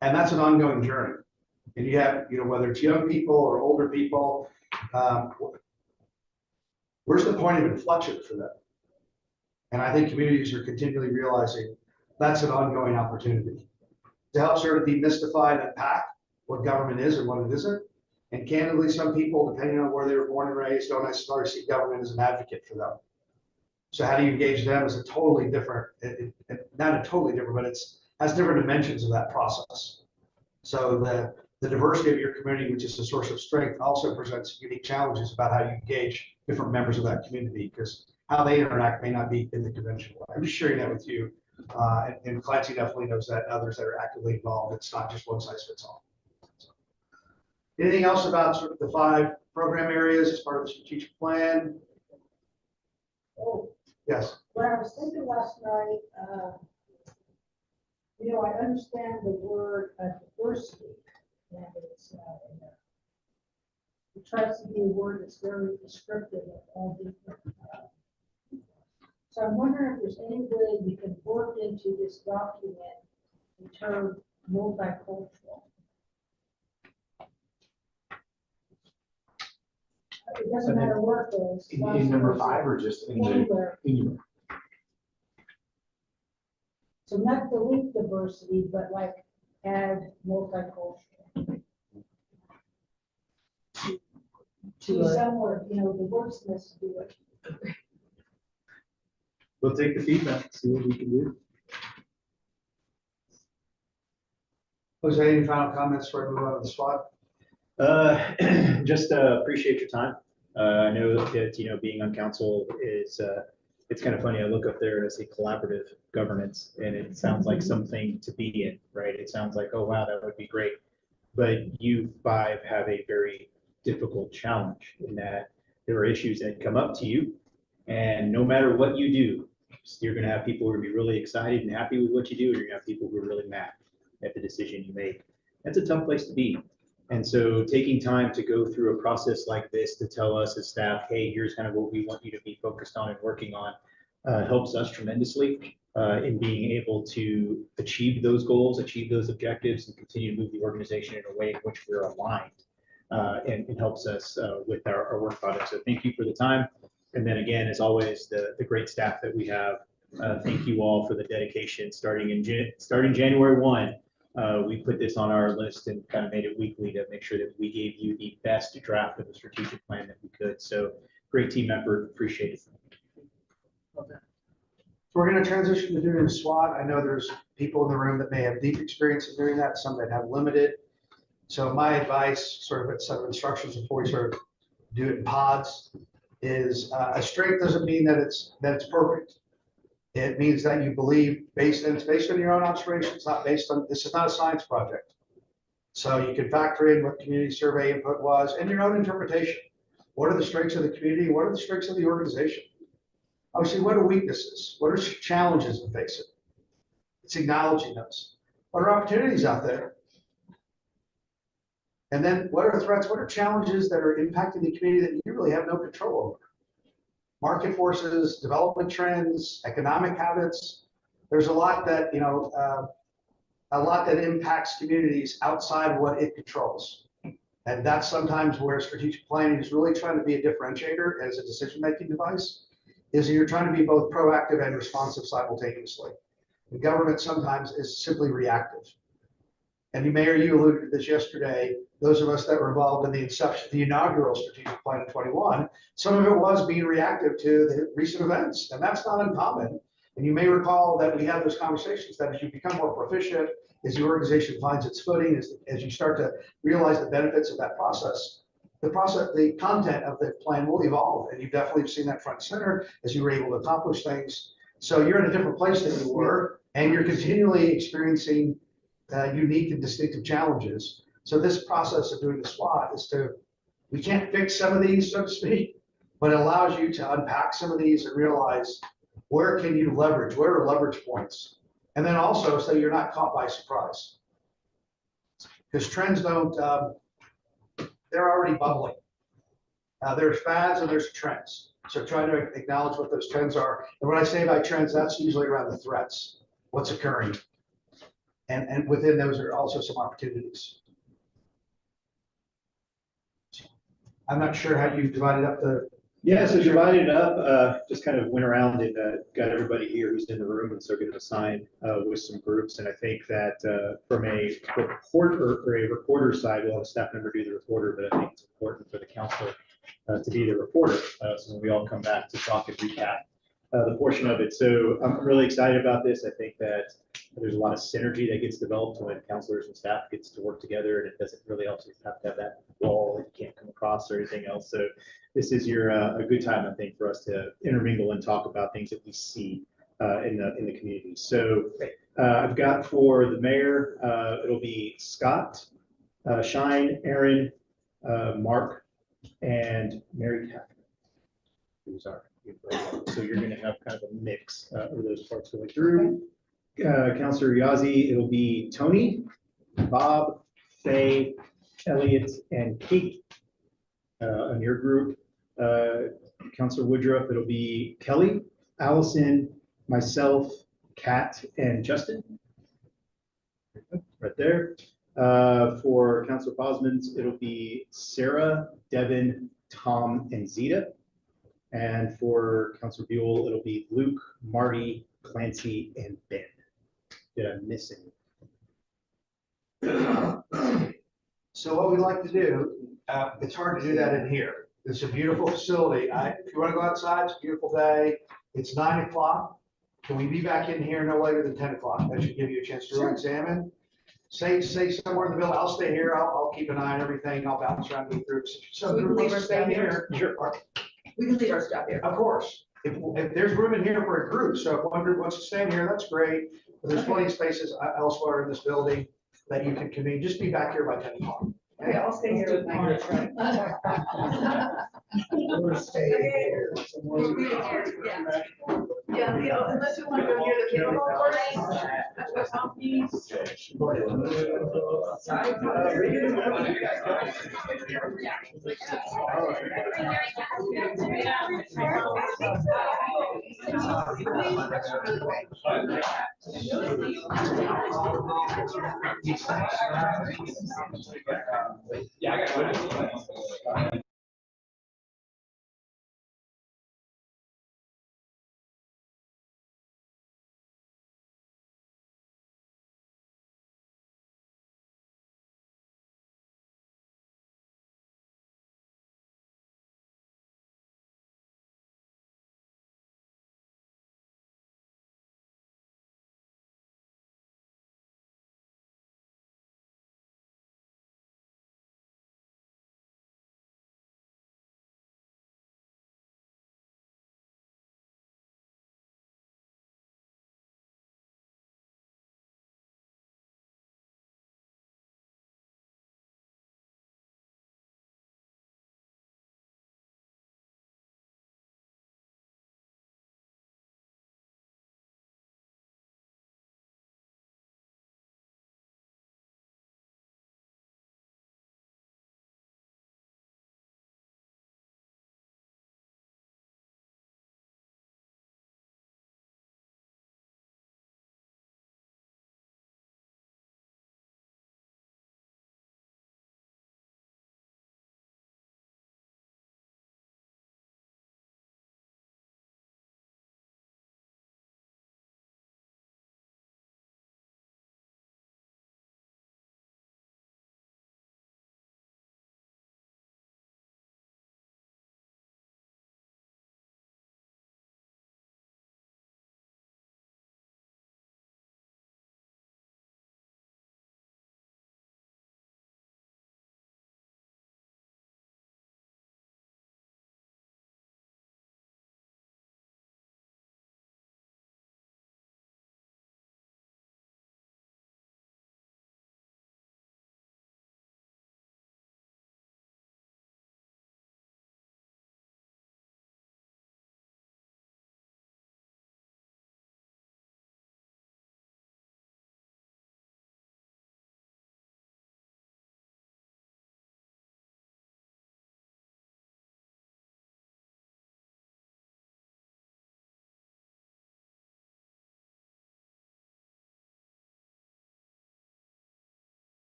And that's an ongoing journey. And you have, you know, whether it's young people or older people, where's the point of inflection for them? And I think communities are continually realizing that's an ongoing opportunity to help sort of demystify and unpack what government is and what it isn't. And candidly, some people, depending on where they were born and raised, don't necessarily see government as an advocate for them. So how do you engage them as a totally different, not a totally different, but has different dimensions of that process. So the diversity of your community, which is a source of strength, also presents unique challenges about how you engage different members of that community, because how they interact may not be in the conventional way. I'm just sharing that with you. And Clancy definitely knows that, and others that are actively involved. It's not just one size fits all. So, anything else about sort of the 5 program areas as part of the strategic plan? Oh, yes. when I was thinking last night, you know, I understand the word diversity, and it tries to be a word that's very descriptive of all different. So I'm wondering if there's any way you can work into this document the term multicultural. It doesn't matter where it goes. In number 5 or just in Anywhere. the So not delete diversity, but like add multicultural. To somewhere, you know, the wordsmiths do it. We'll take the feedback, see what we can do. Jose, any final comments before we move on to the spot? Just appreciate your time. I know that, you know, being on council is, it's kind of funny. I look up there and I see collaborative governance, and it sounds like something to be in, right? It sounds like, oh, wow, that would be great. But you 5 have a very difficult challenge in that there are issues that come up to you, and no matter what you do, you're going to have people who are going to be really excited and happy with what you do, and you're going to have people who are really mad at the decision you make. that's a tough place to be. And so taking time to go through a process like this to tell us as staff, hey, here's kind of what we want you to be focused on and working on, helps us tremendously in being able to achieve those goals, achieve those objectives, and continue to move the organization in a way in which we're aligned. And it helps us with our work product. So thank you for the time. And then again, as always, the great staff that we have. Thank you all for the dedication. Starting January 1, we put this on our list and kind of made it weekly to make sure that we gave you the best draft of the strategic plan that we could. So great team effort. Appreciate it. We're going to transition to doing SWOT. I know there's people in the room that may have deep experience in doing that, some that have limited. So my advice, sort of a set of instructions before we sort of do it in pods, is a strength doesn't mean that it's perfect. It means that you believe it's based on your own observations, not based on, this is not a science project. So you can factor in what community survey input was and your own interpretation. What are the strengths of the community? What are the strengths of the organization? Obviously, what are weaknesses? What are challenges we face it? It's acknowledging those. What are opportunities out there? And then what are threats? What are challenges that are impacting the community that you really have no control over? Market forces, development trends, economic habits. There's a lot that, a lot that impacts communities outside what it controls. And that's sometimes where strategic planning is really trying to be a differentiator as a decision-making device, is you're trying to be both proactive and responsive simultaneously. The government sometimes is simply reactive. And Mayor, you alluded to this yesterday, those of us that were involved in the inception, the inaugural strategic plan in 21, some of it was being reactive to the recent events, and that's not uncommon. And you may recall that we had those conversations that as you become more proficient, as the organization finds its footing, as you start to realize the benefits of that process, the content of the plan will evolve. And you definitely have seen that front and center as you were able to accomplish things. So you're in a different place than you were, and you're continually experiencing unique and distinctive challenges. So this process of doing the SWOT is we can't fix some of these, so to speak, but it allows you to unpack some of these and realize where can you leverage, where are leverage points? And then also so you're not caught by surprise. Because trends don't, they're already bubbling. There's fads and there's trends. So try to acknowledge what those trends are. And when I say by trends, that's usually around the threats, what's occurring. And within those are also some opportunities. I'm not sure how you divided up the. Yeah, so divided it up, just kind of went around and got everybody here who's in the room and so going to assign with some groups. And I think that from a reporter side, we'll have a staff member do the reporter, but I think it's important for the council to be the reporter. So when we all come back to talk and recap the portion of it. So I'm really excited about this. I think that there's a lot of synergy that gets developed when counselors and staff gets to work together, and it doesn't really help you have to have that wall that you can't come across or anything else. So this is a good time, I think, for us to intermingle and talk about things that we see in the community. So I've got for the mayor, it'll be Scott, Shine, Aaron, Mark, and Mary Catherine. Who's our so you're going to have kind of a mix of those parts going through. Councilor Yazzie, it'll be Tony, Bob, Faye, Elliot, and Kate on your group. Councilor Woodruff, it'll be Kelly, Allison, myself, Kat, and Justin. Right there. For Councilor Bosman's, it'll be Sarah, Devin, Tom, and Zeta. And for Councilor Buell, it'll be Luke, Marty, Clancy, and Ben. Did I miss any? So what we like to do, it's hard to do that in here. It's a beautiful facility. If you want to go outside, it's a beautiful day. It's 9 o'clock. Can we be back in here no later than 10 o'clock? That should give you a chance to really examine. Say somewhere in the building. I'll stay here. I'll keep an eye on everything. I'll bounce around the groups. So we can leave our staff here? Sure. We can leave our staff here. Of course. If there's room in here for a group, so if one group wants to stand here, that's great. But there's plenty of spaces elsewhere in this building that you can convene. Just be back here by 10 o'clock. Okay, I'll stay here with my group. We're staying here. We'll be here, yeah. Yeah, unless you want to go near the pickleball course.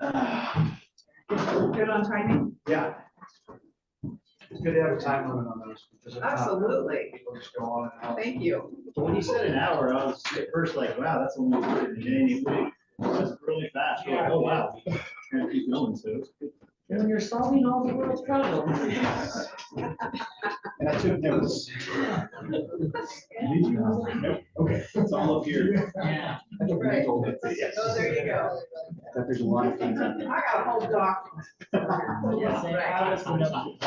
Good on timing? Yeah. It's good to have a time limit on those. because if not, Absolutely. People just go on and on. Thank you. So when you said an hour, I was at first like, wow, that's only a day. That's really fast. We're like, oh, wow. Gonna keep going, so. it's good. When you're solving all the world's problems. And I took notes. Did you? Nope. Okay, it's all up here. Yeah. I think Right. we told it. Yes. Oh, there you go. That there's a lot of things out there. I got a whole document. Yes, and I was gonna-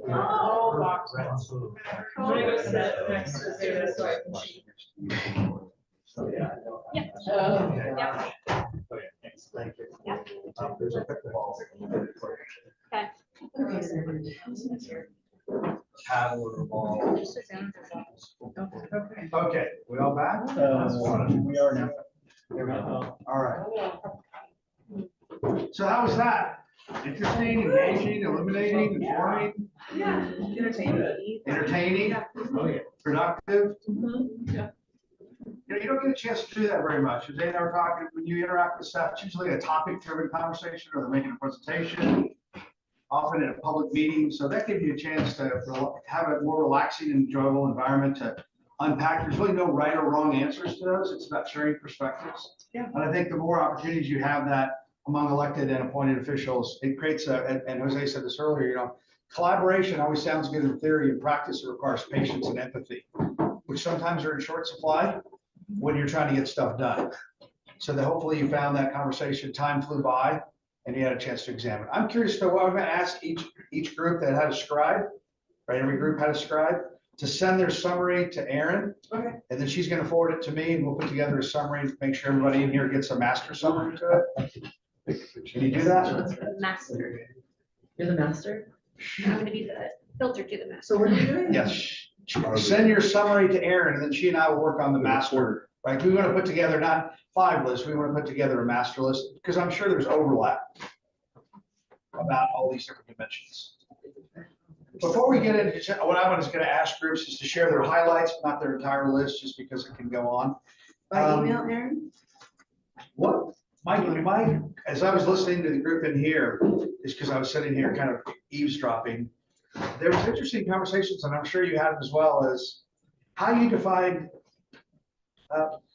Oh, documents. I'm gonna go sit next to Zeta so I can cheat. So, yeah. Yeah. Yeah. Oh, yeah, thanks. Thank you. Yeah. There's a pickleball. Okay. Paddle or ball. Okay. Okay, we all back? We are now. All right. So how was that? Interesting, engaging, illuminating, informing, Yeah, entertainment. entertaining, Oh, yeah. productive? Yeah. You know, you don't get a chance to do that very much. As they and I were talking, when you interact with staff, it's usually a topic-driven conversation, or they're making a presentation, often in a public meeting. So that gives you a chance to have a more relaxing and enjoyable environment to unpack. There's really no right or wrong answers to those. It's about sharing perspectives. Yeah. And I think the more opportunities you have that among elected and appointed officials, it creates and Jose said this earlier, you know, collaboration always sounds good in theory. In practice, it requires patience and empathy, which sometimes are in short supply when you're trying to get stuff done. So that hopefully you found that conversation, time flew by and you had a chance to examine. I'm curious to what I'm gonna ask each group that had a scribe, right? Every group had a scribe to send their summary to Erin. Okay. And then she's gonna forward it to me and we'll put together a summary, make sure everybody in here gets a master summary to it. Can you do that? Master. You're the master? I'm gonna be the filter to the master. So what are you doing? Yes. Send your summary to Erin and then she and I will work on the master. Right, we want to put together not 5 lists, we want to put together a master list, because I'm sure there's overlap about all these different dimensions. Before we get into, what I was going to ask groups is to share their highlights, not their entire list, just because it can go on. By email, Aaron? What, as I was listening to the group in here, is because I was sitting here kind of eavesdropping. There was interesting conversations, and I'm sure you had them as well, as how you define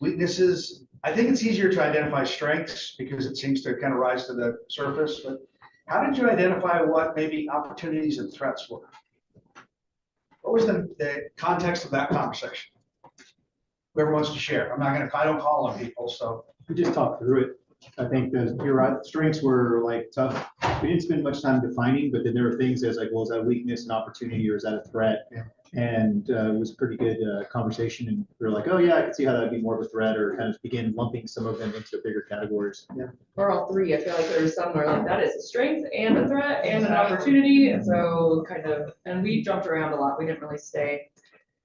weaknesses. I think it's easier to identify strengths because it seems to kind of rise to the surface, but how did you identify what maybe opportunities and threats were? What was the context of that conversation? Whoever wants to share. I don't call on people, so. We just talked through it. I think you're right, strengths were like tough. We didn't spend much time defining, but then there were things as like, well, is that a weakness, an opportunity, or is that a threat? Yeah. And it was a pretty good conversation, and we were like, oh yeah, I can see how that'd be more of a threat, or kind of begin lumping some of them into bigger categories. Yeah. Or all three. I feel like there was some where like that is a strength and a threat and an opportunity. And so kind of, and we jumped around a lot. We didn't really stay.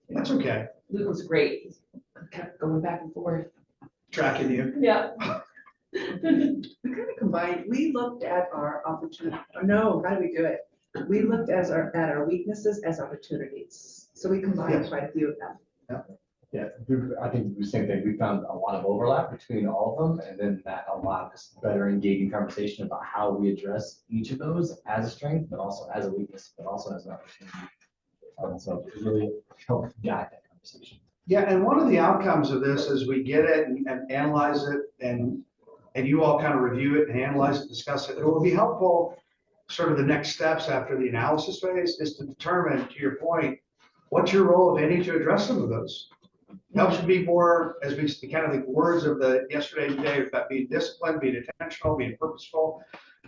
That's okay. Luke was great. Kept going back and forth. Tracking you. Yeah. We kind of combined, we looked at our opportunity, no, how do we do it? We looked at our weaknesses as opportunities. So we combined Yes. quite a few of them. Yeah, I think the same thing. We found a lot of overlap between all of them, and then that allowed us better engaging conversation about how we address each of those as a strength, but also as a weakness, but also as an opportunity. So it really helped guide that conversation. Yeah, and one of the outcomes of this is we get it and analyze it and you all kind of review it and analyze it, discuss it. It will be helpful, sort of the next steps after the analysis phase is to determine, to your point, what's your role, if any, to address some of those. Helps you be more, as we kind of the words of the yesterday and today, about being disciplined, being intentional, being purposeful,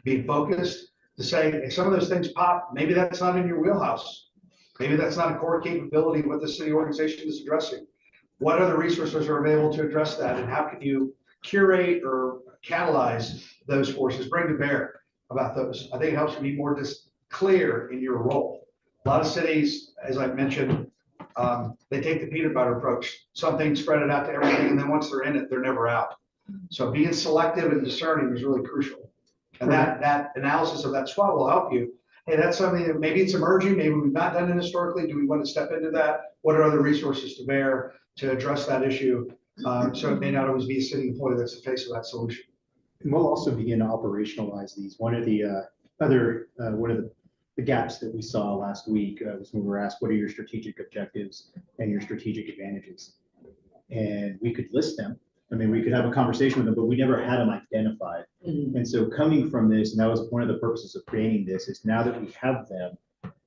being focused, to say if some of those things pop, maybe that's not in your wheelhouse. Maybe that's not a core capability of what the city organization is addressing. What other resources are available to address that, and how can you curate or catalyze those forces, bring to bear about those? I think it helps you be more just clear in your role. A lot of cities, as I mentioned, they take the peanut butter approach. Something, spread it out to everything, and then once they're in it, they're never out. So being selective and discerning is really crucial. And that analysis of that SWOT will help you. Hey, that's something that maybe it's emerging, maybe we've not done it historically. Do we want to step into that? What are other resources to bear to address that issue? So it may not always be a city employee that's the face of that solution. And we'll also begin to operationalize these. One of the the gaps that we saw last week was when we were asked, what are your strategic objectives and your strategic advantages? And we could list them. I mean, we could have a conversation with them, but we never had them identified. And so coming from this, and that was one of the purposes of creating this, is now that we have them,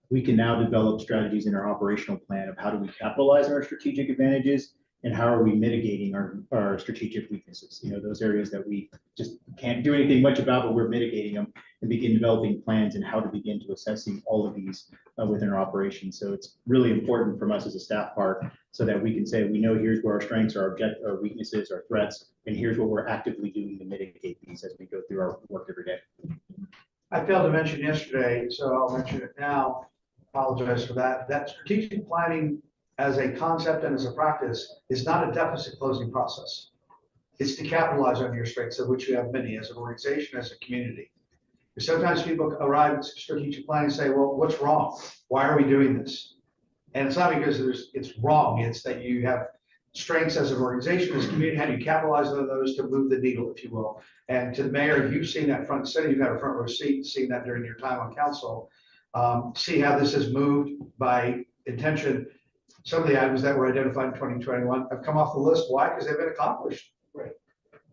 we can now develop strategies in our operational plan of how do we capitalize on our strategic advantages and how are we mitigating our strategic weaknesses? You know, those areas that we just can't do anything much about, but we're mitigating them and begin developing plans and how to begin to assessing all of these within our operations. So it's really important from us as a staff part so that we can say, we know here's where our strengths, our weaknesses, our threats, and here's what we're actively doing to mitigate these as we go through our work every day. I failed to mention yesterday, so I'll mention it now. Apologize for that. That strategic planning as a concept and as a practice is not a deficit closing process. It's to capitalize on your strengths, of which you have many as an organization, as a community. Sometimes people arrive at strategic planning and say, well, what's wrong? Why are we doing this? And it's not because it's wrong. It's that you have strengths as an organization, as a community. How do you capitalize on those to move the needle, if you will? And to the mayor, you've seen that front and center. You've had a front row seat, seen that during your time on council. See how this has moved by intention. Some of the items that were identified in 2021 have come off the list. Why? Because they've been accomplished. Right.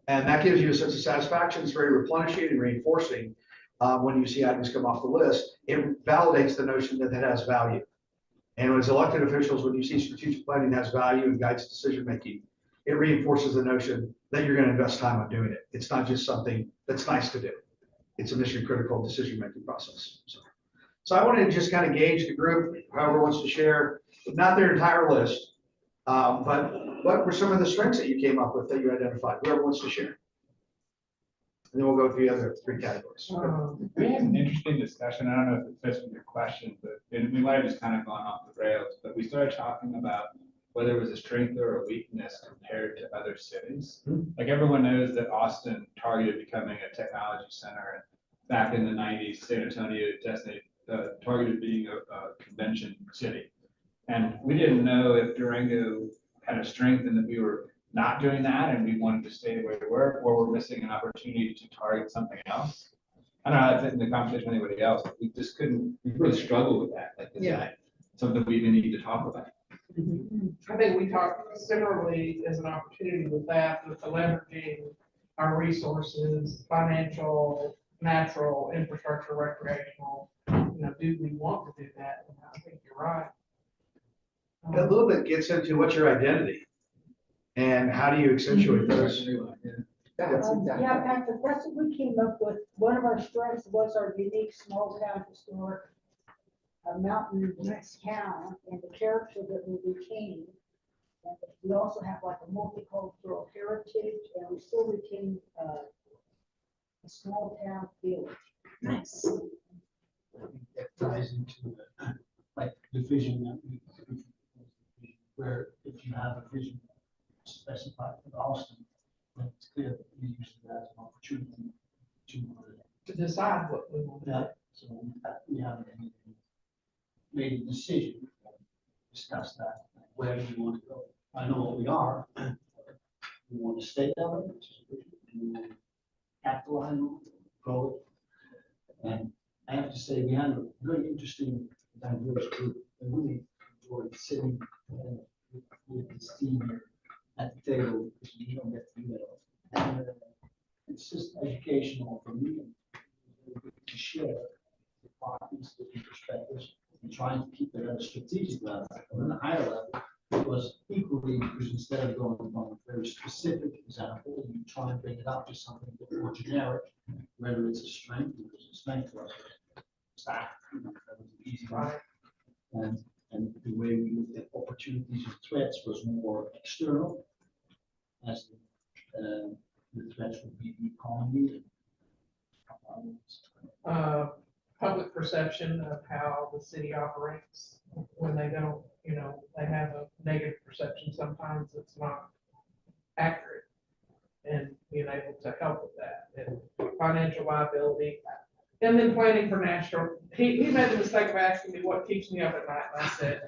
And that gives you a sense of satisfaction. It's very replenishing and reinforcing when you see items come off the list. It validates the notion that it has value. And as elected officials, when you see strategic planning has value and guides decision making, it reinforces the notion that you're going to invest time on doing it. It's not just something that's nice to do. It's a mission critical decision making process. So I wanted to just kind of gauge the group, whoever wants to share, not their entire list, but what were some of the strengths that you came up with that you identified? Whoever wants to share. And then we'll go through the other three categories. We had an interesting discussion. I don't know if it fits with your question, but we might have just kind of gone off the rails, but we started talking about whether it was a strength or a weakness compared to other cities. Like everyone knows that Austin targeted becoming a technology center. And back in the 90s, San Antonio targeted being a convention city. And we didn't know if Durango had a strength in that we were not doing that and we wanted to stay the way we were, or we're missing an opportunity to target something else. I don't know how that fit in the conversation with anybody else, but we just couldn't, we really struggled with that. Like, is that something we even need to talk about? I think we talked similarly as an opportunity with that, with the leveraging our resources, financial, natural, infrastructure, recreational. You know, do we want to do that? And I think you're right. A little bit gets into what's your identity and how do you accentuate those? Yeah, Patrick, that's what we came up with. One of our strengths was our unique small town historic mountain town and the character that we retain. And we also have like a multicultural heritage and we still retain a small town feel. Nice. That ties into like the vision that we, where if you have a vision specified for Austin, then it's clear that we use it as an opportunity To decide what we want to do. So we haven't made a decision, discuss that, where do we want to go? I know what we are. We want to stay that way, we want to capitalize on it, grow it. And I have to say, we had a very interesting, diverse group. I really enjoyed sitting with this team here at the table, because you don't get to do that often. And it's just educational for me to share the parties, different perspectives, and trying to keep it at a strategic level. And at a higher level, it was equally, because instead of going on a very specific example, you try and bring it up to something a bit more generic, whether it's a strength, because a strength for us was staff, that was an easy one. And the way we looked at opportunities and threats was more external, as the threats would be the economy. Public perception of how the city operates when they don't, you know, they have a negative perception. Sometimes it's not accurate, and being able to help with that and financial viability. And then planning for national, he made the mistake of asking me what keeps me up at night. And I said,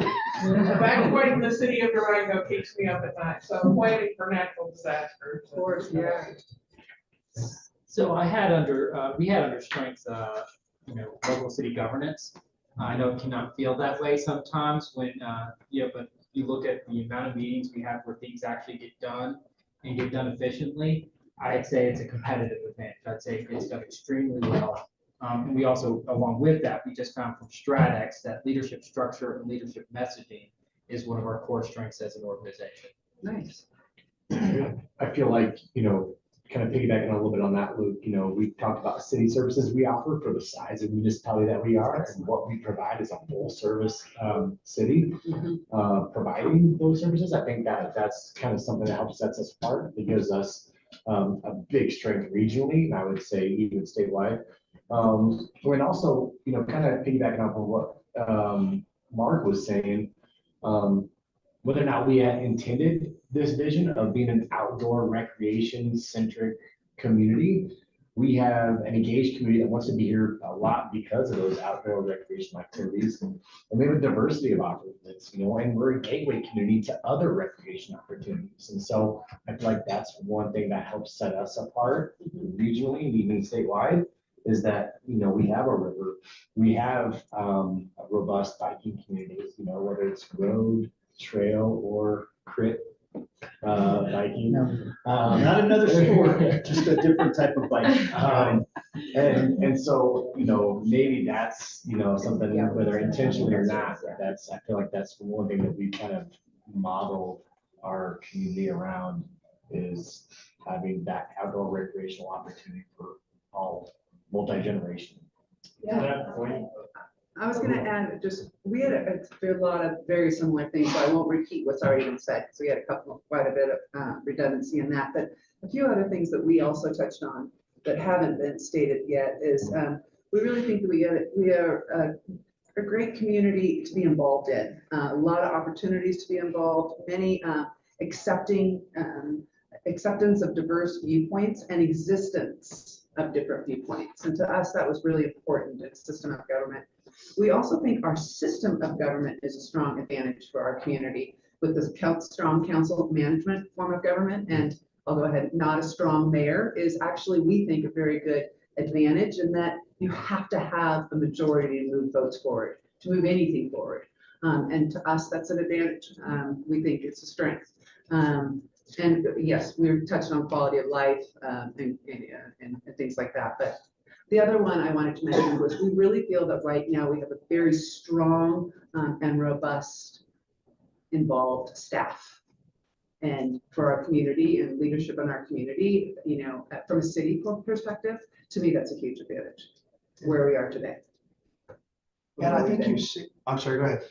evacuating the city of Durango keeps me up at night. So planning for natural disasters. Of course, yeah. So I had under, we had under strengths, local city governance. I know it cannot feel that way sometimes when, but you look at the amount of meetings we have where things actually get done and get done efficiently. I'd say it's a competitive advantage. I'd say it's done extremely well. And we also, along with that, we just found from Stratex that leadership structure and leadership messaging is one of our core strengths as an organization. Nice. I feel like, kind of piggybacking a little bit on that, Luke, we've talked about city services we offer for the size of municipality that we are, and what we provide is a full service city providing those services. I think that's kind of something that helps sets us apart. It gives us a big strength regionally, and I would say even statewide. And also, kind of piggybacking off of what Mark was saying, whether or not we had intended this vision of being an outdoor recreation centric community, we have an engaged community that wants to be here a lot because of those outdoor recreational activities. And we have a diversity of opportunities, and we're a gateway community to other recreation opportunities. And so I feel like that's one thing that helps set us apart regionally and even statewide, is that, we have a river, we have a robust biking community, whether it's road, trail, or crit biking. Not another sport, just a different type of bike. And so, maybe that's, something, whether intentionally or not, I feel like that's one thing that we kind of modeled our community around, is having that outdoor recreational opportunity for all multi-generation. I was gonna add, we had a lot of very similar things, so I won't repeat what's already been said, because we had quite a bit of redundancy in that, but a few other things that we also touched on that haven't been stated yet is, we really think that we are a great community to be involved in, a lot of opportunities to be involved, many acceptance of diverse viewpoints and existence of different viewpoints. And to us, that was really important in system of government. We also think our system of government is a strong advantage for our community, with this strong council management form of government. And I'll go ahead, not a strong mayor is actually, we think, a very good advantage, in that you have to have a majority to move votes forward, to move anything forward. And to us, that's an advantage. We think it's a strength. And yes, we touched on quality of life and things like that. But the other one I wanted to mention was, we really feel that right now we have a very strong and robust involved staff. And for our community and leadership in our community, from a city perspective, to me, that's a huge advantage where we are today. And I think you see, I'm sorry, go ahead.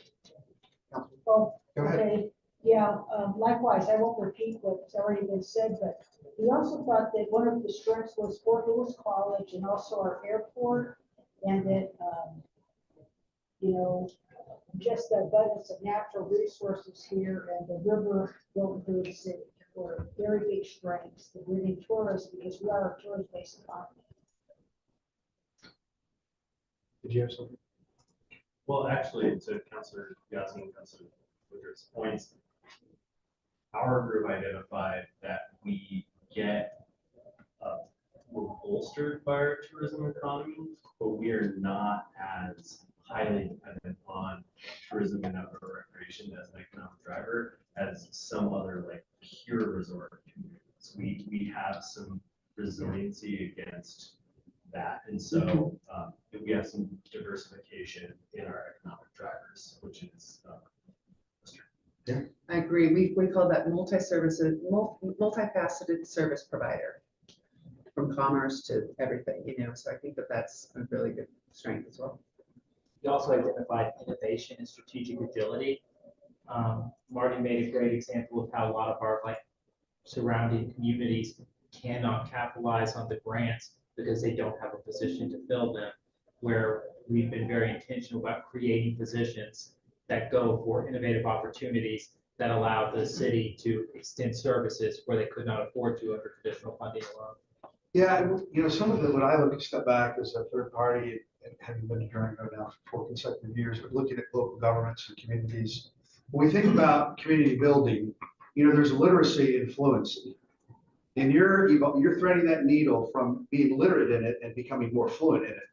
Well, Go ahead. okay, yeah, likewise, I won't repeat what's already been said, but we also thought that one of the strengths was Fort Lewis College and also our airport, and that, just the abundance of natural resources here and the river flowing through the city were very big strengths to bringing tourists, because we are a tourist-based economy. Did you have something? Well, actually, to Councilor Yasmin and Councilor Woodard's points, our group identified that we're bolstered by our tourism economy, but we are not as highly dependent on tourism and outdoor recreation as an economic driver as some other pure resort communities. We have some resiliency against that, and so we have some diversification in our economic drivers, which is Yeah. I agree. We call that multifaceted service provider, from commerce to everything, so I think that that's a really good strength as well. We also identified innovation and strategic agility. Marty made a great example of how a lot of our surrounding communities cannot capitalize on the grants because they don't have a position to fill them, where we've been very intentional about creating positions that go for innovative opportunities that allow the city to extend services where they could not afford to under traditional funding alone. Yeah, some of it, when I look and step back as a third party, and having been a Durango now for 4 consecutive years, but looking at local governments and communities, when we think about community building, there's literacy and fluency. And you're threading that needle from being literate in it and becoming more fluent in it.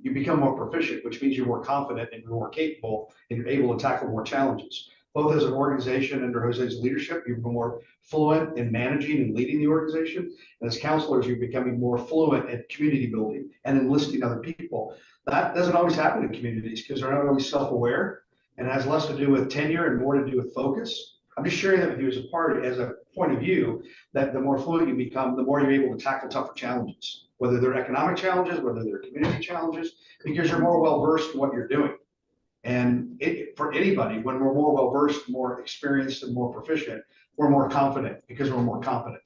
You become more proficient, which means you're more confident and you're more capable and you're able to tackle more challenges. Both as an organization under Jose's leadership, you're more fluent in managing and leading the organization. And as counselors, you're becoming more fluent at community building and enlisting other people. That doesn't always happen in communities because they're not always self-aware and has less to do with tenure and more to do with focus. I'm just sharing that with you as a part, as a point of view, that the more fluent you become, the more you're able to tackle tougher challenges, whether they're economic challenges, whether they're community challenges, because you're more well-versed in what you're doing. And for anybody, when we're more well-versed, more experienced, and more proficient, we're more confident because we're more competent.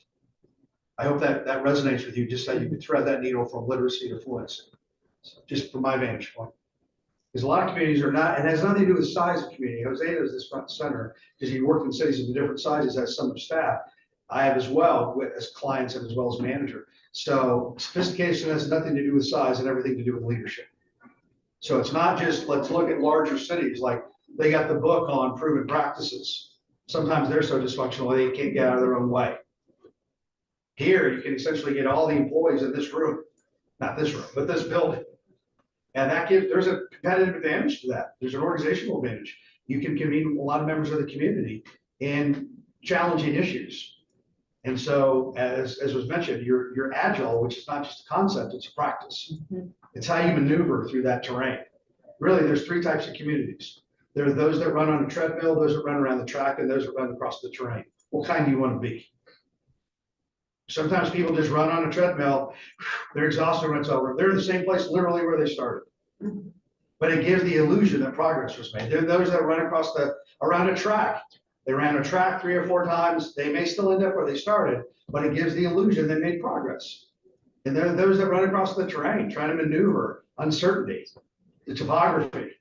I hope that resonates with you, just that you can thread that needle from literacy to fluency. So just from my vantage point. Because a lot of communities are not, and it has nothing to do with size of community. Jose does this front and center because he worked in cities of the different sizes as some staff. I have as well as clients and as well as manager. So sophistication has nothing to do with size and everything to do with leadership. So it's not just, let's look at larger cities, like they got the book on proven practices. Sometimes they're so dysfunctional, they can't get out of their own way. Here, you can essentially get all the employees in this room, not this room, but this building. And that there's a competitive advantage to that. There's an organizational advantage. You can convene a lot of members of the community in challenging issues. And so, as was mentioned, you're agile, which is not just a concept, it's a practice. It's how you maneuver through that terrain. Really, there's three types of communities. There are those that run on a treadmill, those that run around the track, and those that run across the terrain. What kind do you want to be? Sometimes people just run on a treadmill, they're exhausted when it's over. They're in the same place literally where they started. But it gives the illusion that progress was made. There are those that run around a track. They ran a track 3 or 4 times. They may still end up where they started, but it gives the illusion they made progress. And there are those that run across the terrain, trying to maneuver uncertainty, the topography.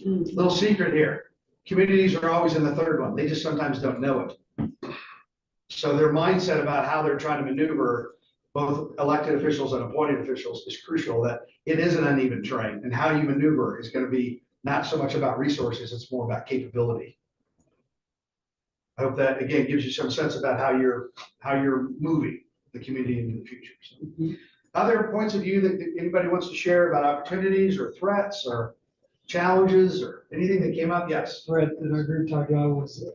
Little secret here. Communities are always in the third one. They just sometimes don't know it. So their mindset about how they're trying to maneuver both elected officials and appointed officials is crucial, that it is an uneven terrain, and how you maneuver is going to be not so much about resources, it's more about capability. I hope that, again, gives you some sense about how you're moving the community into the future. So, other points of view that anybody wants to share about opportunities or threats or challenges or anything that came up? Yes. Right, that our group talked about was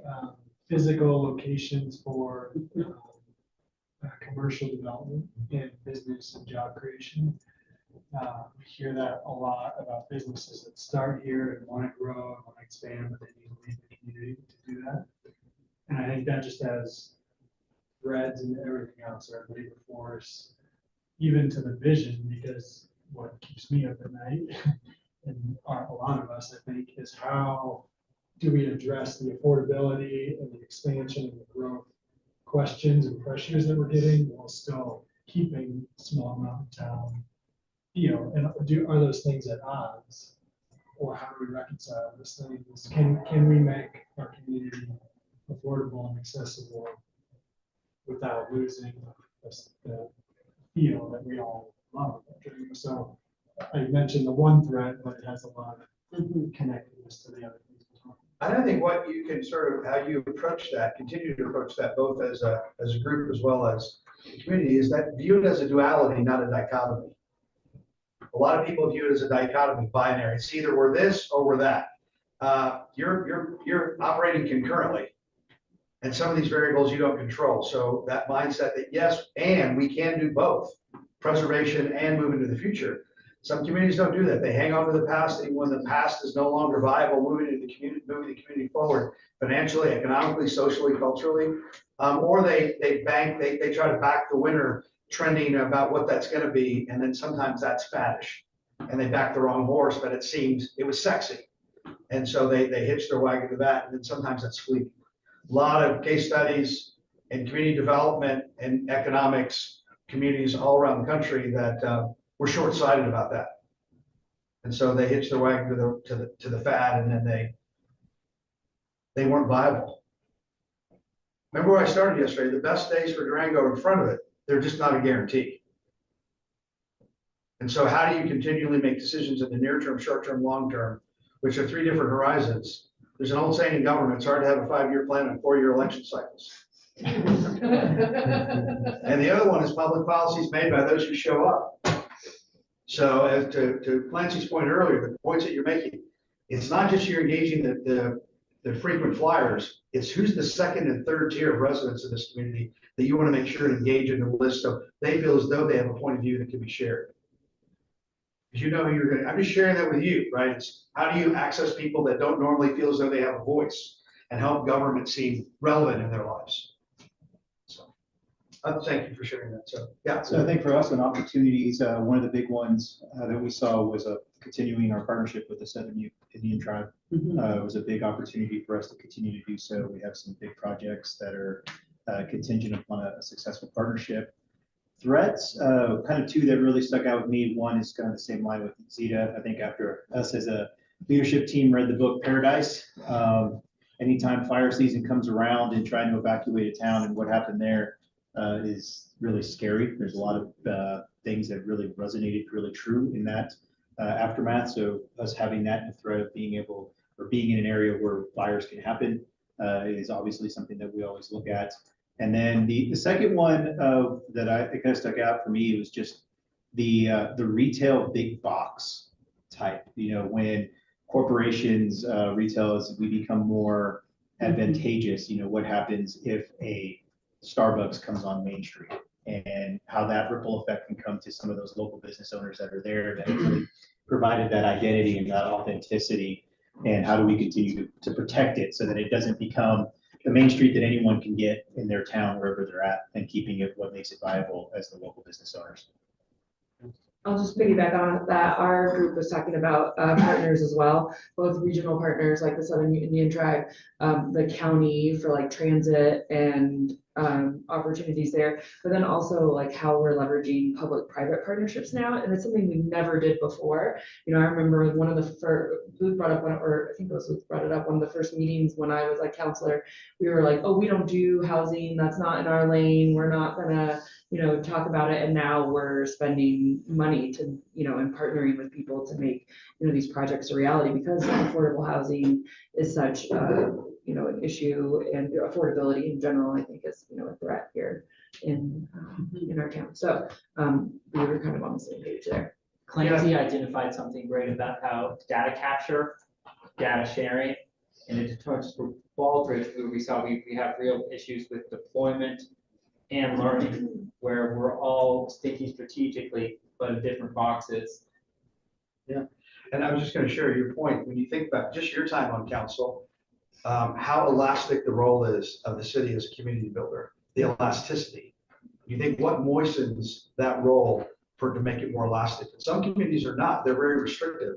physical locations for commercial development and business and job creation. We hear that a lot about businesses that start here and want to grow and want to expand, but they need to leave the community to do that. And I think that just has threads and everything else, our labor force, even to the vision, because what keeps me up at night, and a lot of us, I think, is how do we address the affordability and the expansion and the growth questions and pressures that we're getting while still keeping small mountain town, and are those things at odds, or how do we reconcile those things? Can we make our community affordable and accessible without losing the feel that we all love? So I mentioned the one thread, but it has a lot of connectedness to the other things. I think what you can how you approach that, continue to approach that both as a group as well as the community, is that view it as a duality, not a dichotomy. A lot of people view it as a dichotomy, binary. It's either we're this or we're that. You're operating concurrently, and some of these variables you don't control. So that mindset that yes, and we can do both, preservation and move into the future. Some communities don't do that. They hang on to the past, even when the past is no longer viable, moving the community forward financially, economically, socially, culturally, or they try to back the winner trending about what that's going to be, and then sometimes that's faddish, and they back the wrong horse, but it seems it was sexy, and so they hitch their wagon to that, and then sometimes that's fleeting. A lot of case studies in community development and economics, communities all around the country that were short-sighted about that, and so they hitched their wagon to the fad, and then they weren't viable. Remember where I started yesterday? The best days for Durango are in front of it. They're just not a guarantee. And so how do you continually make decisions in the near term, short term, long term, which are 3 different horizons? There's an old saying in government, it's hard to have a 5-year plan on 4-year election cycles. And the other one is public policies made by those who show up. So as to Clancy's point earlier, the points that you're making, it's not just you're engaging the frequent flyers, it's who's the second and third tier of residents in this community that you want to make sure to engage in the list so they feel as though they have a point of view that can be shared. Because you know who you're gonna, I'm just sharing that with you, right? It's how do you access people that don't normally feel as though they have a voice and help government seem relevant in their lives? So, thank you for sharing that. So, yeah. So I think for us, an opportunities, one of the big ones that we saw was continuing our partnership with the Southern Indian Tribe. It was a big opportunity for us to continue to do so. We have some big projects that are contingent upon a successful partnership. Threats, kind of two that really stuck out with me. One is kind of the same line with Zeta. I think after us as a leadership team read the book Paradise, anytime fire season comes around and trying to evacuate a town and what happened there is really scary. There's a lot of things that really resonated really true in that aftermath. So us having that in the threat of being able or being in an area where fires can happen is obviously something that we always look at. And then the second one that it kind of stuck out for me was just the retail big box type. You know, when corporations, retail, as we become more advantageous, you know, what happens if a Starbucks comes on Main Street and how that ripple effect can come to some of those local business owners that are there that really provided that identity and that authenticity. And how do we continue to protect it so that it doesn't become the main street that anyone can get in their town, wherever they're at, and keeping it what makes it viable as the local business owners. I'll just piggyback on that. Our group was talking about partners as well, both regional partners like the Southern Indian Tribe, the county for like transit and opportunities there, but then also like how we're leveraging public-private partnerships now. And it's something we never did before. You know, I remember one of the first, Luke brought up one, or I think it was Luke brought it up, one of the first meetings when I was like counselor, we were like, oh, we don't do housing. That's not in our lane. We're not gonna, you know, talk about it. And now we're spending money to, you know, and partnering with people to make, you know, these projects a reality because affordable housing is such you know, an issue, and affordability in general, I think is, you know, a threat here in our town. So we were kind of on the same page there. Clancy identified something great about how data capture, data sharing, and in terms of Baldridge, where we saw we have real issues with deployment and learning, where we're all thinking strategically, but in different boxes. Yeah, and I was just going to share your point. When you think about just your time on council, how elastic the role is of the city as a community builder, the elasticity. You think what moistens that role to make it more elastic? And some communities are not. They're very restrictive.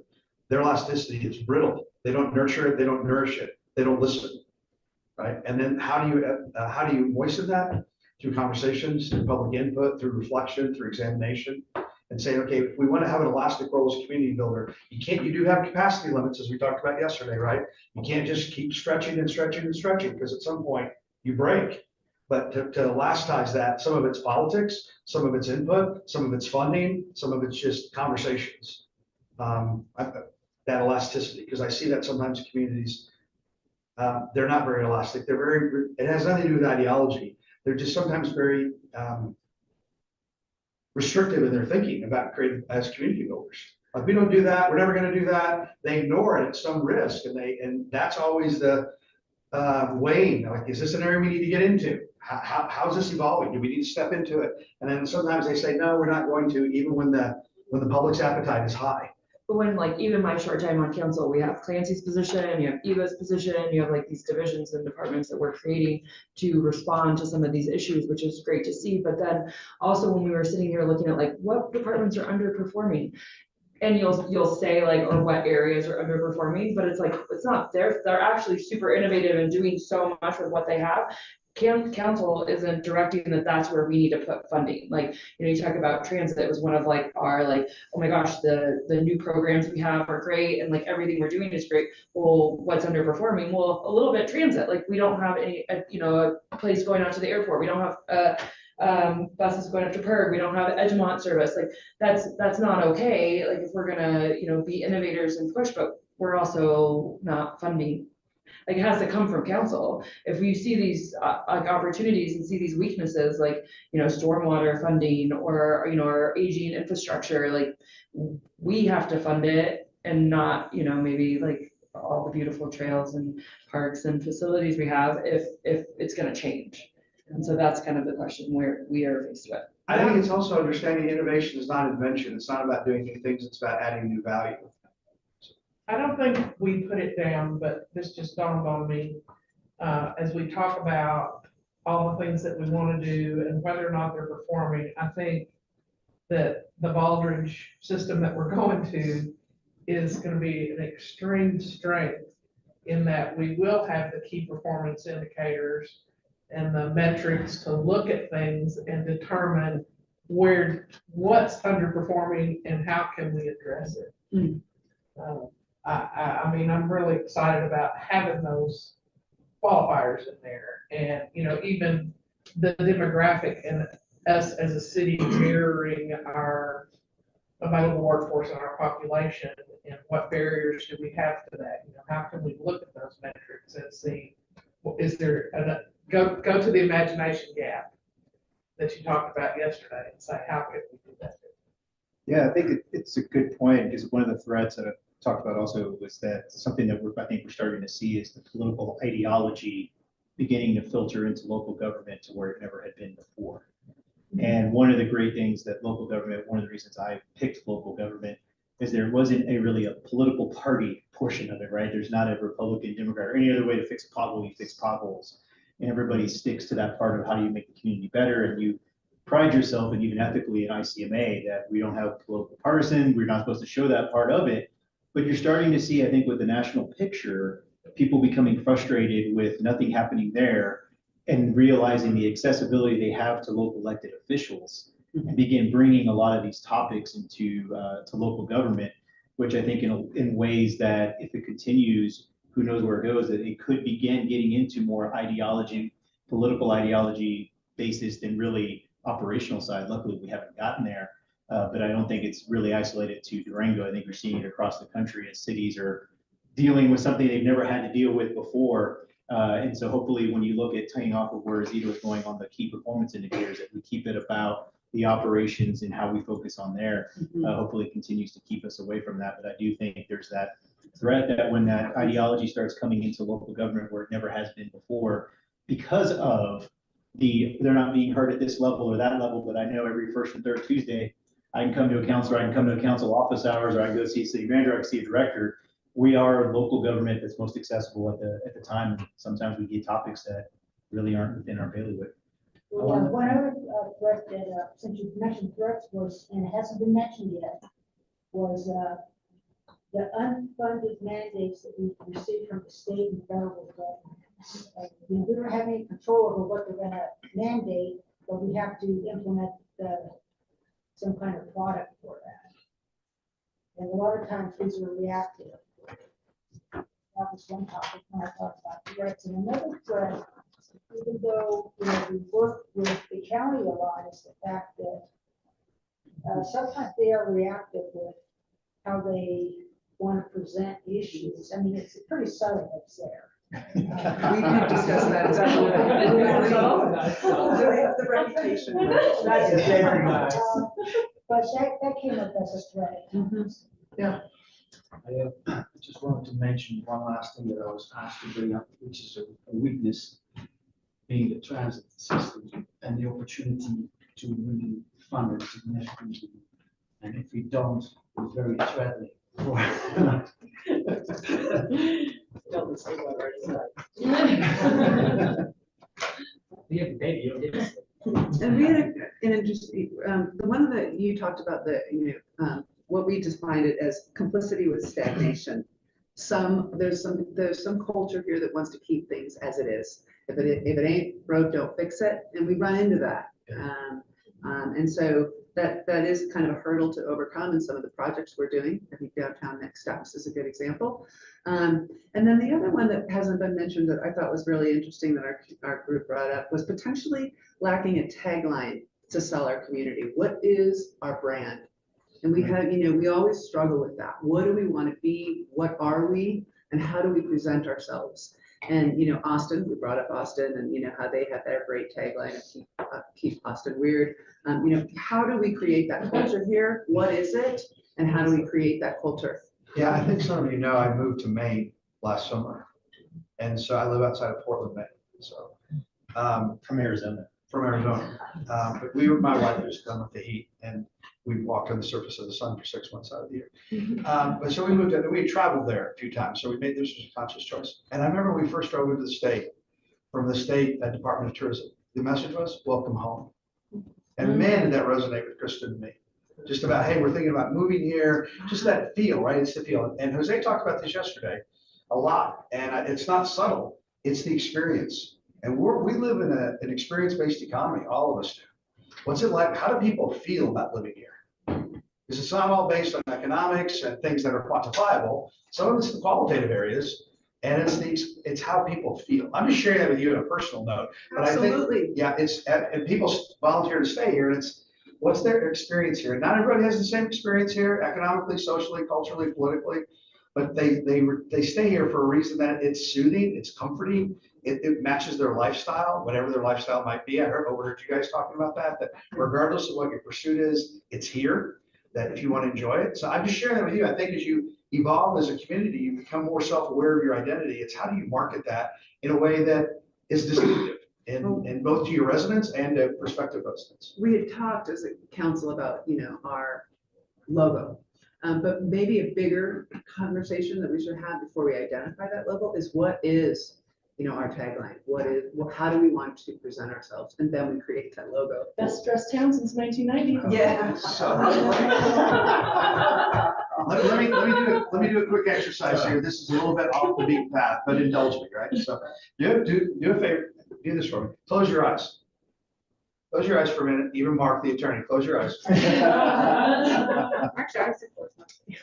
Their elasticity is brittle. They don't nurture it. They don't nourish it. They don't listen, right? And then how do you moisten that? Through conversations, through public input, through reflection, through examination, and say, okay, if we want to have an elastic role as a community builder, you do have capacity limits, as we talked about yesterday, right? You can't just keep stretching and stretching and stretching, because at some point you break. But to elastize that, some of it's politics, some of it's input, some of it's funding, some of it's just conversations. That elasticity, because I see that sometimes in communities, they're not very elastic. It has nothing to do with ideology. They're just sometimes very restrictive in their thinking about creating as community builders. Like, we don't do that, we're never going to do that. They ignore it at some risk, and that's always the weighing. Like, is this an area we need to get into? How's this evolving? Do we need to step into it? And then sometimes they say, no, we're not going to, even when the public's appetite is high. But when, like, even my short time on council, we have Clancy's position, you have Eva's position, you have like these divisions and departments that we're creating to respond to some of these issues, which is great to see. But then also when we were sitting here looking at like what departments are underperforming, and you'll say like, or what areas are underperforming, but it's like, it's not, they're actually super innovative and doing so much with what they have. Council isn't directing that that's where we need to put funding. Like, you know, you talk about transit was one of like our like, oh my gosh, the new programs we have are great and like everything we're doing is great. Well, what's underperforming? Well, a little bit transit. Like, we don't have any, you know, a place going out to the airport. We don't have buses going up to Perg. We don't have Edgemont service. Like, that's not okay. Like, if we're gonna, you know, be innovators and push, but we're also not funding Like, it has to come from council. If we see these, like, opportunities and see these weaknesses, like, stormwater funding or, our aging infrastructure, like, we have to fund it and not, maybe like all the beautiful trails and parks and facilities we have if it's gonna change. And so that's kind of the question where we are faced with. I think it's also understanding innovation is not invention. It's not about doing new things. It's about adding new value. I don't think we put it down, but this just dawned on me, as we talk about all the things that we want to do and whether or not they're performing. I think that the Baldridge system that we're going to is going to be an extreme strength in that we will have the key performance indicators and the metrics to look at things and determine what's underperforming and how can we address it. I mean, I'm really excited about having those qualifiers in there, and even the demographic and us as a city mirroring our available workforce and our population, and what barriers do we have to that? How can we look at those metrics and see, is there go to the imagination gap that you talked about yesterday and say, how can we do that? Yeah, I think it's a good point, because one of the threats that I talked about also was that something that I think we're starting to see is the political ideology beginning to filter into local government to where it never had been before. And one of the great things that local government, one of the reasons I picked local government, is there wasn't really a political party portion of it, right? There's not a Republican, Democrat, or any other way to fix a pothole. You fix potholes, and everybody sticks to that part of how do you make the community better, and you pride yourself, and even ethically in ICMA, that we don't have political partisan. We're not supposed to show that part of it. But you're starting to see, I think, with the national picture, people becoming frustrated with nothing happening there and realizing the accessibility they have to local elected officials, and begin bringing a lot of these topics into to local government, which I think in ways that if it continues, who knows where it goes, that it could begin getting into more ideology, political ideology basis than really operational side. Luckily, we haven't gotten there. But I don't think it's really isolated to Durango. I think we're seeing it across the country as cities are dealing with something they've never had to deal with before. And so hopefully when you look at tying off of where Zito is going on the key performance indicators, that we keep it about the operations and how we focus on there, hopefully continues to keep us away from that. But I do think there's that threat that when that ideology starts coming into local government where it never has been before, because of they're not being heard at this level or that level, but I know every first and third Tuesday, I can come to a council, I can come to a council office hours, or I can go see a city manager, I can see a director. We are a local government that's most accessible at the time. And sometimes we get topics that really aren't within our bailiwick. Well, one other threat that, since you mentioned threats was, and it hasn't been mentioned yet, was the unfunded mandates that we've received from the state and federal government. We don't have any control over what they're gonna mandate, but we have to implement some kind of product for that. And a lot of times these are reactive. That was one topic when I talked about threats. And another threat, even though we work with the county a lot, is the fact that sometimes they are reactive with how they want to present issues. I mean, it's pretty subtle what's there. We did discuss that. They have the reputation. That's very nice. But that came up as a threat. Yeah. I just wanted to mention one last thing that I was asked to bring up, which is a weakness, being the transit system and the opportunity to really fund it significantly. And if we don't, it's very threatening. Don't say what I said. We have a baby, you don't get this. And we had an interesting, the one that you talked about, what we defined it as complicity with stagnation. There's some culture here that wants to keep things as it is. If it ain't broke, don't fix it. And we run into that. And so that is kind of a hurdle to overcome in some of the projects we're doing. I think Downtown Next Steps is a good example. And then the other one that hasn't been mentioned that I thought was really interesting that our group brought up was potentially lacking a tagline to sell our community. What is our brand? And we have, we always struggle with that. What do we want to be? What are we? and how do we present ourselves? And, Austin, we brought up Austin and, how they have their great tagline of keep Austin weird. How do we create that culture here? What is it? And how do we create that culture? Yeah, I think some of you know I moved to Maine last summer. And so I live outside of Portland, Maine. So From Arizona. from Arizona. But my wife was done with the heat and we walked on the surface of the sun for 6 months out of the year. But so we moved to, we traveled there a few times. So we made this was a conscious choice. And I remember when we first drove into the state, from the state Department of Tourism, the message was, welcome home. And man, did that resonate with Kristen and me. Just about, hey, we're thinking about moving here, just that feel, right? It's the feel. And Jose talked about this yesterday a lot. And it's not subtle, it's the experience. And we live in an experience-based economy, all of us do. What's it like? How do people feel about living here? Because it's not all based on economics and things that are quantifiable. Some of it's the qualitative areas, and it's how people feel. I'm just sharing that with you on a personal note. But Absolutely. I think, yeah, and people volunteer to stay here, and it's what's their experience here. Not everybody has the same experience here, economically, socially, culturally, politically, but they stay here for a reason that it's soothing, it's comforting, it matches their lifestyle, whatever their lifestyle might be. I overheard you guys talking about that regardless of what your pursuit is, it's here, that if you want to enjoy it. So I'm just sharing that with you. I think as you evolve as a community, you become more self-aware of your identity. It's how do you market that in a way that is distinctive in both to your residents and to prospective residents. We had talked as a council about, our logo. But maybe a bigger conversation that we should have before we identify that logo is what is, our tagline? How do we want to present ourselves? And then we create that logo. Best dressed town since 1990. Yeah. So let me do a quick exercise here. This is a little bit off the beaten path, but indulge me, right? So do a favor, do this for me. Close your eyes. Close your eyes for a minute. Even Mark, the attorney, close your eyes.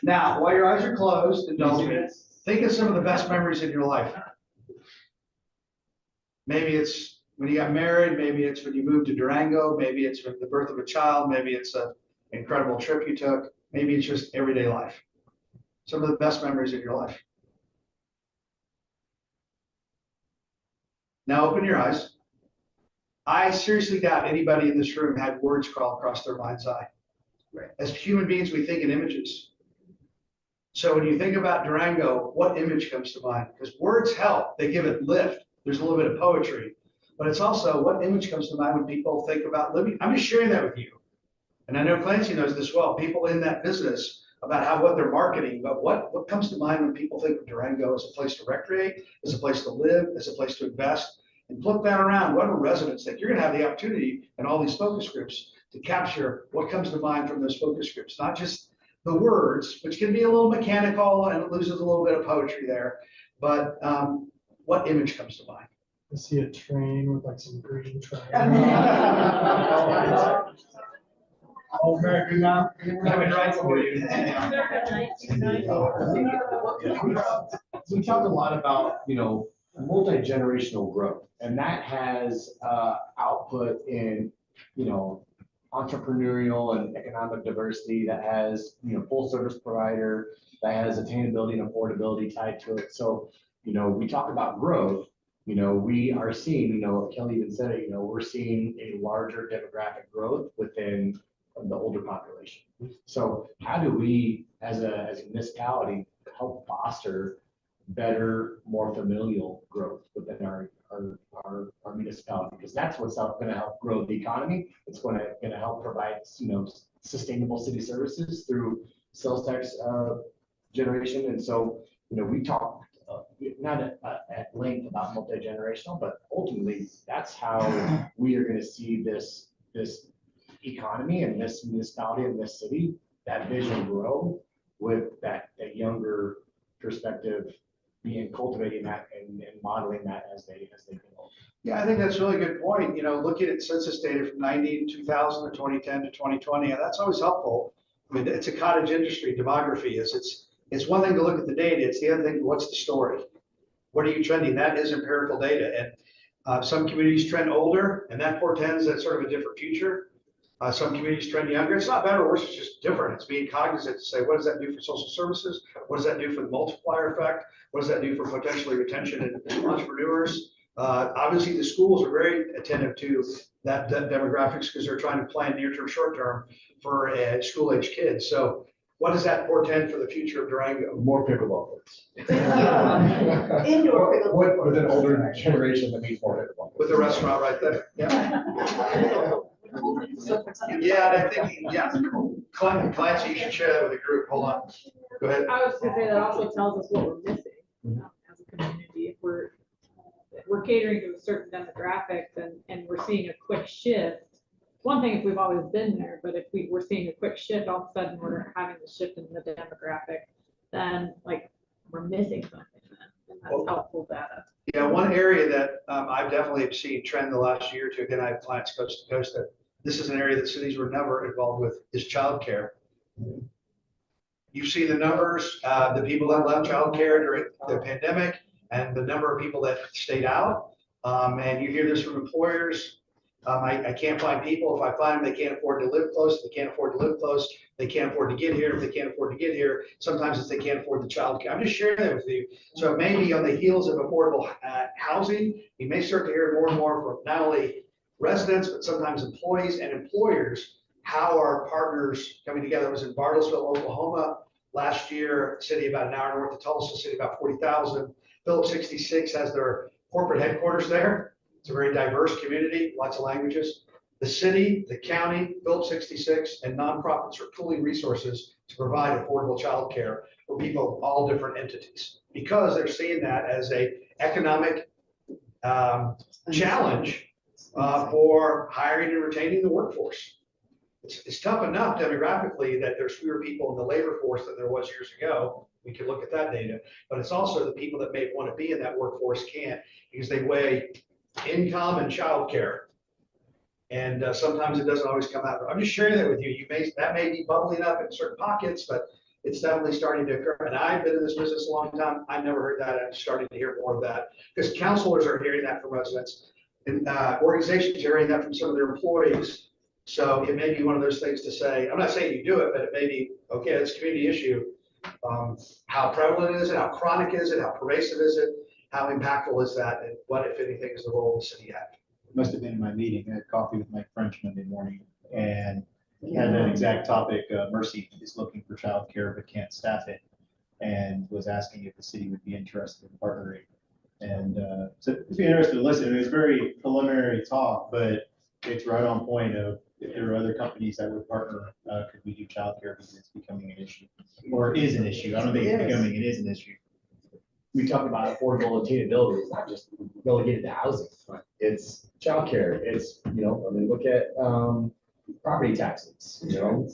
Now, while your eyes are closed, indulge me. Think of some of the best memories in your life. Maybe it's when you got married, maybe it's when you moved to Durango, maybe it's with the birth of a child, maybe it's an incredible trip you took, maybe it's just everyday life. Some of the best memories in your life. Now open your eyes. I seriously doubt anybody in this room had words crawl across their mind's eye. Right. As human beings, we think in images. So when you think about Durango, what image comes to mind? Because words help, they give it lift. There's a little bit of poetry, but it's also what image comes to mind when people think about living. I'm just sharing that with you. And I know Clancy knows this well, people in that business about what they're marketing, but what comes to mind when people think of Durango as a place to recreate, as a place to live, as a place to invest, and flip that around. What do residents think? You're gonna have the opportunity in all these focus groups to capture what comes to mind from those focus groups, not just the words, which can be a little mechanical and it loses a little bit of poetry there, but what image comes to mind? I see a train with like some green triangles. Oh, very good now. Having rights for you. We talk a lot about, multi-generational growth, and that has output in, entrepreneurial and economic diversity, that has, full service provider, that has attainability and affordability tied to it. So, we talk about growth, we are seeing, Kelly even said it, we're seeing a larger demographic growth within the older population. So how do we, as a municipality, help foster better, more familial growth within our municipality? Because that's what's going to help grow the economy. It's going to help provide, sustainable city services through sales tax generation. And so, we talk not at length about multi-generational, but ultimately that's how we are going to see this economy and this municipality and this city, that vision grow with that younger perspective, being cultivating that and modeling that as they grow. Yeah, I think that's a really good point. Looking at census data from 90 to 2000 to 2010 to 2020, and that's always helpful. I mean, it's a cottage industry. Demography it's one thing to look at the data. It's the other thing, what's the story? What are you trending? That is empirical data. And some communities trend older, and that portends that sort of a different future. Some communities trend younger. It's not better or worse, it's just different. It's being cognizant to say, what does that do for social services? What does that do for the multiplier effect? What does that do for potentially retention and entrepreneurs? Obviously, the schools are very attentive to that demographics because they're trying to plan near-term, short-term for school-age kids. So what does that portend for the future of Durango? More pickleball courts. Indoor pickleball. With an older generation that needs more pickleball. With the restaurant right there. Yeah. Yeah, and I'm thinking, yeah, Clancy, you should share that with the group. Hold on. Go ahead. I was gonna say that also tells us what we're missing as a community. If we're catering to a certain demographic and we're seeing a quick shift. One thing if we've always been there, but if we're seeing a quick shift, all of a sudden we're having the shift in the demographic, then like we're missing something then, and that's helpful data. Yeah, one area that I've definitely seen trend the last year or two, again, I have clients coast to coast, that this is an area that cities were never involved with, is childcare. You've seen the numbers, the people that left childcare during the pandemic and the number of people that stayed out. And you hear this from employers. I can't find people. If I find them, they can't afford to live close. If they can't afford to live close, they can't afford to get here. If they can't afford to get here, sometimes it's they can't afford the childcare. I'm just sharing that with you. So maybe on the heels of affordable housing, you may start to hear more and more from not only residents, but sometimes employees and employers, how our partners coming together. I was in Bartlesville, Oklahoma last year, city about an hour north of Tulsa, city about 40,000. Phillips 66 has their corporate headquarters there. It's a very diverse community, lots of languages. The city, the county, Phillips 66, and nonprofits are pooling resources to provide affordable childcare for people of all different entities, because they're seeing that as a economic challenge for hiring and retaining the workforce. It's tough enough demographically that there's fewer people in the labor force than there was years ago. We can look at that data, but it's also the people that may want to be in that workforce can't because they weigh income and childcare. And sometimes it doesn't always come out. I'm just sharing that with you. That may be bubbling up in certain pockets, but it's definitely starting to occur. And I've been in this business a long time. I never heard that. I'm starting to hear more of that because counselors are hearing that from residents and organizations are hearing that from some of their employees. So it may be one of those things to say, I'm not saying you do it, but it may be, okay, it's a community issue. How prevalent is it? How chronic is it? How pervasive is it? How impactful is that? And what, if anything, is the role of the city at? Must have been in my meeting. I had coffee with Mike French Monday morning and had that exact topic. Mercy is looking for childcare but can't staff it, and was asking if the city would be interested in partnering. And so it'd be interesting to listen. It was very preliminary talk, but it's right on point of if there are other companies that would partner, could we do childcare because it's becoming an issue or is an issue. I don't think it's becoming, it is an issue. We talk about affordable attainability, it's not just relegated to housing. It's childcare. It's, I mean, look at property taxes,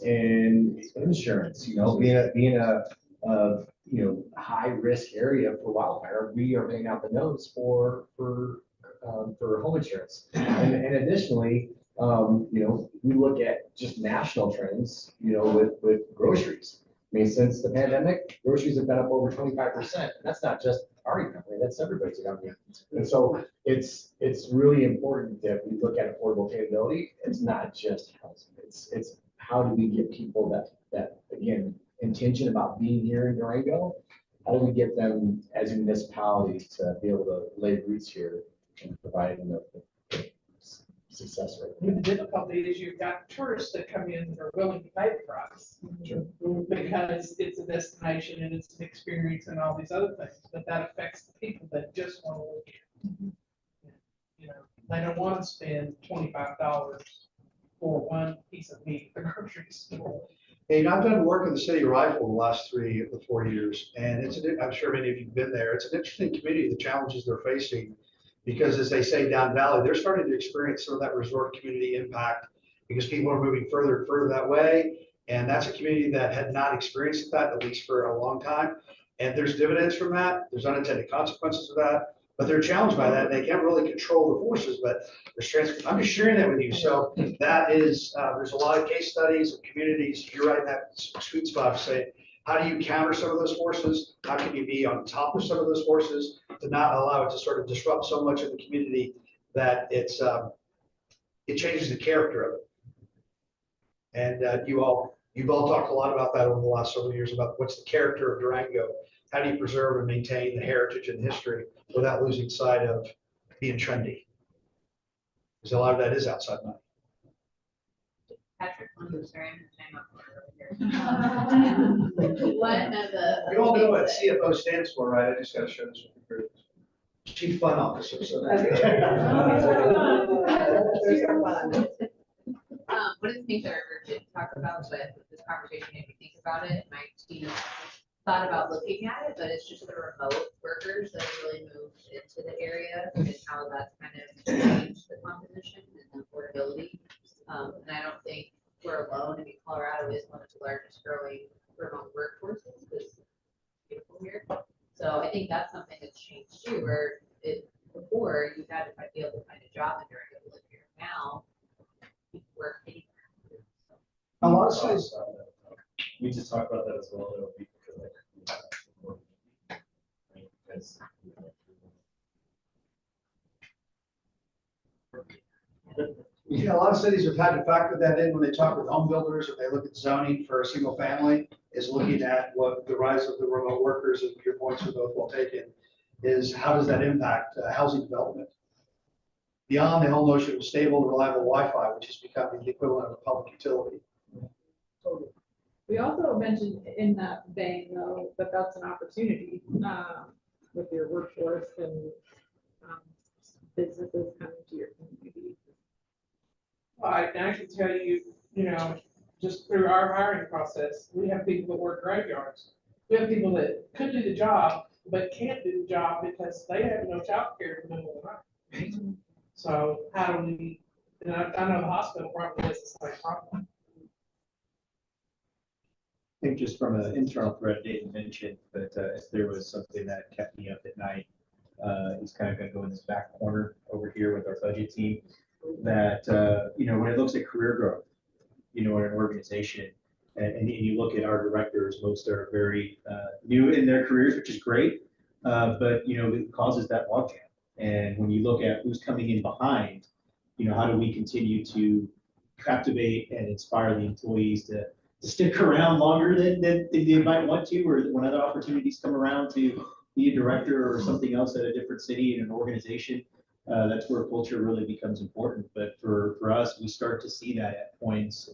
and insurance, being a high risk area for wildfire, we are paying out the nose for home insurance. And additionally, we look at just national trends, with groceries. I mean, since the pandemic, groceries have been up over 25%. And that's not just our economy, that's everybody's economy. And so it's really important that we look at affordable attainability. It's not just housing. It's how do we get people that again, intention about being here in Durango? How do we get them as a municipality to be able to lay roots here and provide the success rate? The difficulty is you've got tourists that come in that are willing to pay the price. Sure. Because it's a destination and it's an experience and all these other things, but that affects the people that just want to live here. They don't want to spend $25 for one piece of meat at the grocery store. Hey, I've done work in the city of Rifle the last 3 or 4 years, and I'm sure many of you have been there. It's an interesting community, the challenges they're facing, because as they say down valley, they're starting to experience some of that resort community impact because people are moving further and further that way. And that's a community that had not experienced that, at least for a long time. And there's dividends from that. There's unintended consequences of that, but they're challenged by that. And they can't really control the forces, but I'm just sharing that with you. So that is, there's a lot of case studies of communities. You're right in that sweet spot to say, how do you counter some of those forces? How can you be on top of some of those forces to not allow it to sort of disrupt so much of the community that it changes the character of it? And you've all talked a lot about that over the last several years, about what's the character of Durango. How do you preserve and maintain the heritage and history without losing sight of being trendy? Because a lot of that is outside money. Patrick, one who's very One of the. You all know what CFO stands for, right? I just got to share this with you. Chief Fun Officer. So One of the things that we did talk about, but this conversation made me think about it. My team thought about looking at it, but it's just the remote workers that have really moved into the area and how that's kind of changed the composition and the affordability. And I don't think we're alone. I mean, Colorado is one of the largest growing remote workforces. It's beautiful here. So I think that's something that's changed too, where before you had to be able to find a job in Durango to live here. Now, people work anywhere. A lot of cities. We just talked about that as well, though, because Yeah, a lot of cities have had to factor that in when they talk with home builders, or they look at zoning for a single family, is looking at what the rise of the remote workers, and your points are both well taken, is how does that impact housing development? Beyond the whole notion of stable, reliable Wi-Fi, which is becoming the equivalent of a public utility. We also mentioned in that vein, though, that that's an opportunity with your workforce and businesses coming to your community. Well, I can tell you, just through our hiring process, we have people that work graveyards. We have people that could do the job, but can't do the job because they have no childcare in the middle of the night. So how do we, and I know the hospital probably has the same problem. I think just from an internal thread, Dayton mentioned, but if there was something that kept me up at night, he's kind of going to go in this back corner over here with our budget team. That when it looks at career growth, in an organization, and you look at our directors, most are very new in their careers, which is great, but it causes that logjam. And when you look at who's coming in behind, how do we continue to captivate and inspire the employees to stick around longer than they might want to, or when other opportunities come around to be a director or something else at a different city in an organization. That's where culture really becomes important. But for us, we start to see that at points.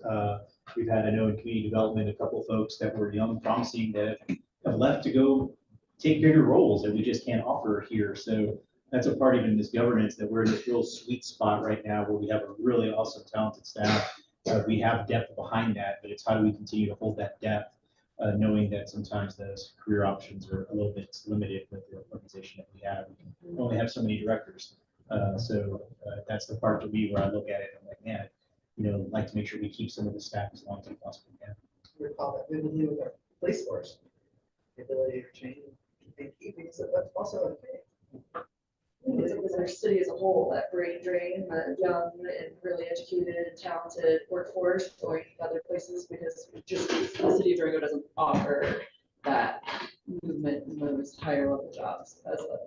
We've had, I know in community development, a couple of folks that were young, promising that have left to go take bigger roles that we just can't offer here. So that's a part of in this governance, that we're in this real sweet spot right now where we have a really awesome, talented staff. We have depth behind that, but it's how do we continue to hold that depth, knowing that sometimes those career options are a little bit limited with the organization that we have. We only have so many directors. So that's the part to me where I look at it and I'm like, man, I'd like to make sure we keep some of the staff as long as we possibly can. We recall that vividly with our police force, the ability to train and keep, because that's also okay. It's our city as a whole, that brain drain, the young and really educated, talented workforce going to other places, because just the city of Durango doesn't offer that movement in those higher level jobs as a.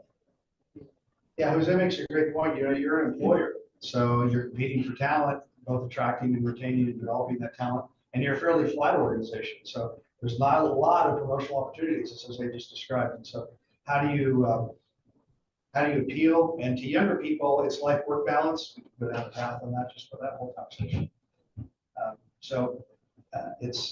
Yeah, Jose makes a great point. You're an employer, so you're competing for talent, both attracting and retaining and developing that talent. And you're a fairly flat organization, so there's not a lot of promotional opportunities, as Jose just described. And so, how do you appeal? And to younger people, it's life-work balance. We can go down the path on that just for that whole conversation.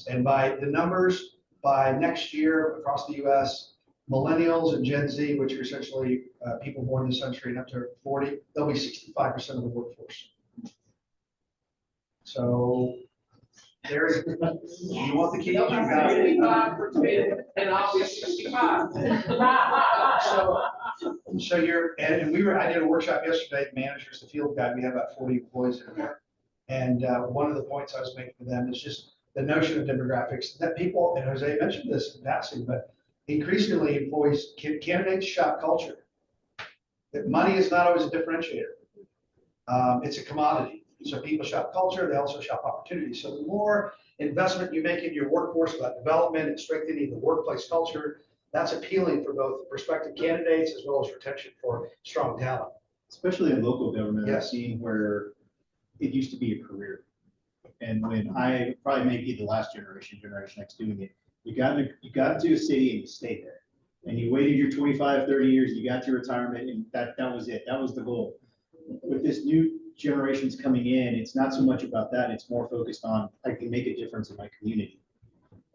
And by the numbers, by next year across the U.S., millennials and Gen Z, which are essentially people born in this century and up to 40, they'll be 65% of the workforce. So there is, you want the keys, you got it. And I'll be 65. So I did a workshop yesterday, managers, the field guide, we have about 40 employees in there. And one of the points I was making to them is just the notion of demographics that people, and Jose mentioned this in passing, but increasingly employees, candidates shop culture. That money is not always a differentiator. It's a commodity. So people shop culture, they also shop opportunities. So the more investment you make in your workforce about development and strengthening the workplace culture, that's appealing for both prospective candidates as well as retention for strong talent. Especially in local government, I've Yes. seen where it used to be a career. And when I probably may be the last Generation X doing it, you got into a city and you stayed there. And you waited your 25, 30 years, you got your retirement, and that was it. That was the goal. With this new generations coming in, it's not so much about that. It's more focused on, I can make a difference in my community.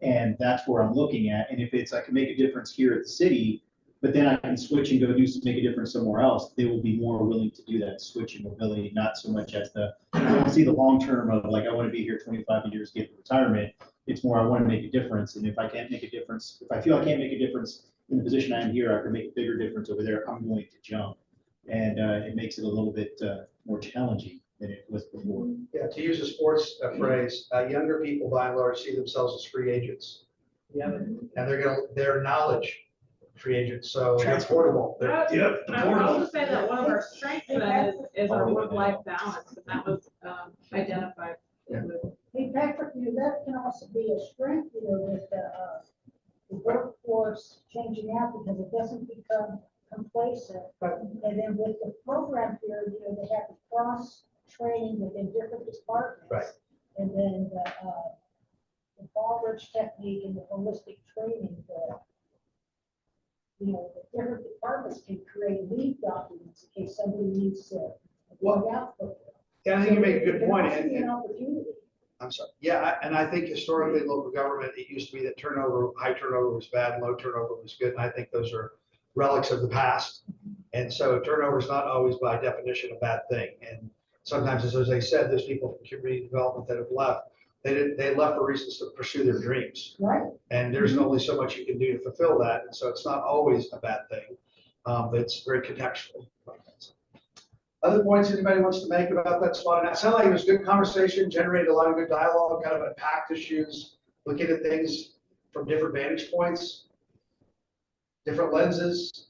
And that's where I'm looking at. And if it's, I can make a difference here at the city, but then I can switch and go make a difference somewhere else, they will be more willing to do that switch in mobility, not so much as I don't see the long term of like, I want to be here 25 years, get the retirement. It's more, I want to make a difference. And if I can't make a difference, if I feel I can't make a difference in the position I am here, I can make a bigger difference over there, I'm going to jump. And it makes it a little bit more challenging than it was before. Yeah, to use a sports phrase, younger people by and large see themselves as free agents. Yeah. And their knowledge, free agents, so they're portable. Yep, I would also say that one of our strengths then is our work-life balance, and that was identified. Hey, Patrick, that can also be a strength, with the workforce changing out because it doesn't become complacent. And then with the program period, they have to cross training within different departments. Right. And then the Baldrige technique and the holistic training, the different departments can create lead documents in case somebody needs to log out. Yeah, I think you make a good point. It can be an opportunity. I'm sorry. Yeah, and I think historically in local government, it used to be that high turnover was bad, low turnover was good. And I think those are relics of the past. And so turnover is not always by definition a bad thing. And sometimes, as I said, those people from community development that have left, they left for reasons to pursue their dreams. Right. And there's only so much you can do to fulfill that. And so it's not always a bad thing, but it's very contextual. Other points anybody wants to make about that spot? It sounded like it was good conversation, generated a lot of good dialogue, kind of unpacked issues, looking at things from different vantage points, different lenses.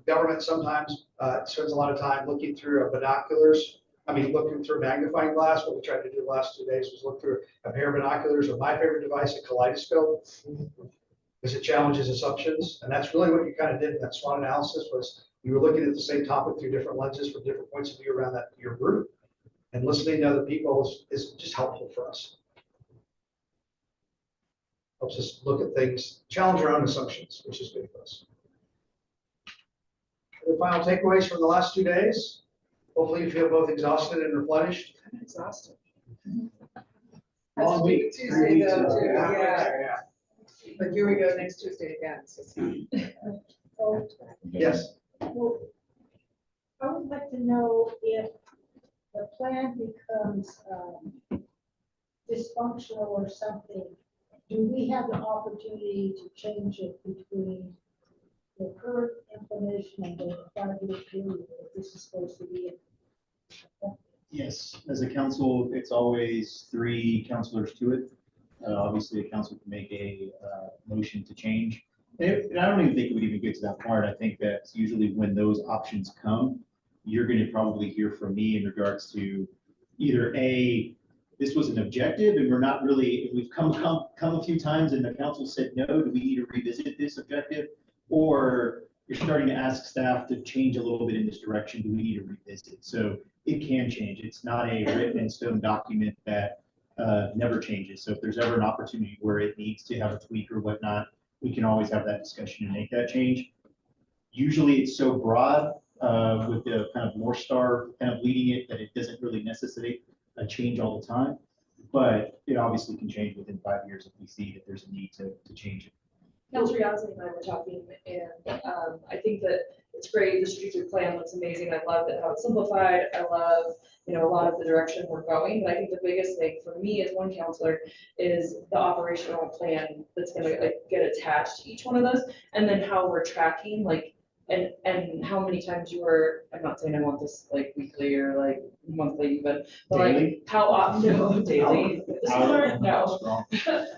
Government sometimes spends a lot of time looking through binoculars. Looking through a magnifying glass. What we tried to do the last 2 days was look through a pair of binoculars, or my favorite device, a kaleidoscope, because it challenges assumptions. And that's really what you kind of did in that SWOT analysis, was you were looking at the same topic through different lenses from different points of view around your group. And listening to other people is just helpful for us. Helps us look at things, challenge our own assumptions, which is good for us. The final takeaways from the last 2 days. Hopefully you feel both exhausted and replenished. I'm exhausted. Long week. Tuesday though, too, yeah. But here we go next Tuesday again. So Yes. Well, I would like to know if the plan becomes dysfunctional or something, do we have the opportunity to change it between the current implementation and the 5-year period that this is supposed to be in? Yes, as a council, it's always 3 councilors to it. Obviously, a council can make a motion to change. And I don't even think it would even get to that part. I think that usually when those options come, you're going to probably hear from me in regards to either this was an objective and we're not really, we've come a few times and the council said, no, do we need to revisit this objective? Or you're starting to ask staff to change a little bit in this direction. Do we need to revisit? So it can change. It's not a written in stone document that never changes. So if there's ever an opportunity where it needs to have a tweak or whatnot, we can always have that discussion and make that change. Usually it's so broad with the kind of North Star kind of leading it that it doesn't really necessitate a change all the time. But it obviously can change within 5 years if we see that there's a need to change it. Councilor Yasi and I were talking, and I think that it's great. The strategic plan looks amazing. I love it how it's simplified. I love, a lot of the direction we're going. But I think the biggest thing for me as one councilor is the operational plan that's going to get attached to each one of those, and then how we're tracking, and how many times you were. I'm not saying I want this weekly or monthly even, but Daily? how often? No, daily. This is our, no.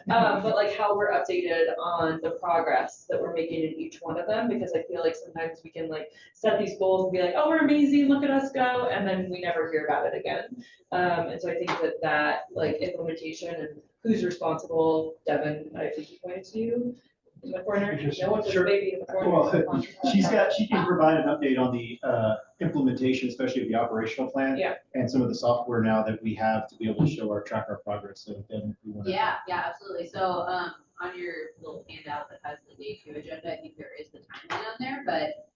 But how we're updated on the progress that we're making in each one of them, because I feel like sometimes we can set these goals and be like, oh, we're amazing, look at us go, and then we never hear about it again. And so I think that implementation and who's responsible, Devin, I think he pointed to you, In the corner, Just- no one's a sure. baby in the corner. Well, she can provide an update on the implementation, especially of the operational plan. Yeah. And some of the software now that we have to be able to show track our progress. So then if we want to. Yeah, absolutely. So, on your little handout that has the day 2 agenda, I think there is the timeline on there, but,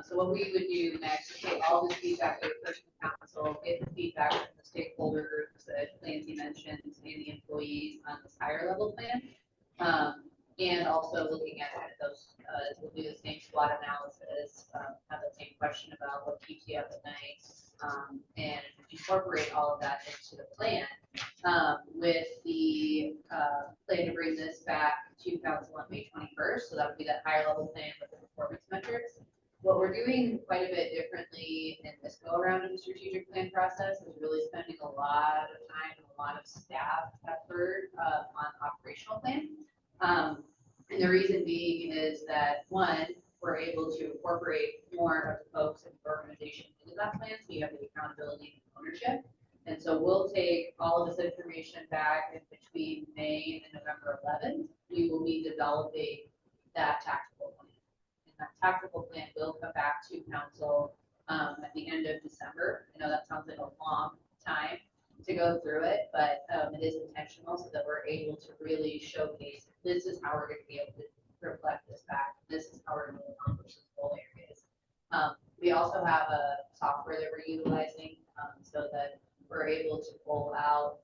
so what we would do next is take all this feedback to the person council, get the feedback from the stakeholder groups that Clancy mentioned, and the employees on this higher level plan. And also looking at kind of those, we'll do the same SWOT analysis, have the same question about what keeps you up at night, and incorporate all of that into the plan, with the plan to bring this back to council on May 21st. So that would be that higher level plan with the performance metrics. What we're doing quite a bit differently in this go around in the strategic plan process is really spending a lot of time and a lot of staff effort on operational plan. And the reason being is that, one, we're able to incorporate more of the folks in the organization into that plan, so you have the accountability and ownership. And so we'll take all of this information back in between May and November 11th. We will be developing that tactical plan. And that tactical plan will come back to council at the end of December. I know that sounds like a long time to go through it, but it is intentional so that we're able to really showcase, this is how we're going to be able to reflect this back. This is how we're going to accomplish this goal areas. We also have a software that we're utilizing so that we're able to roll out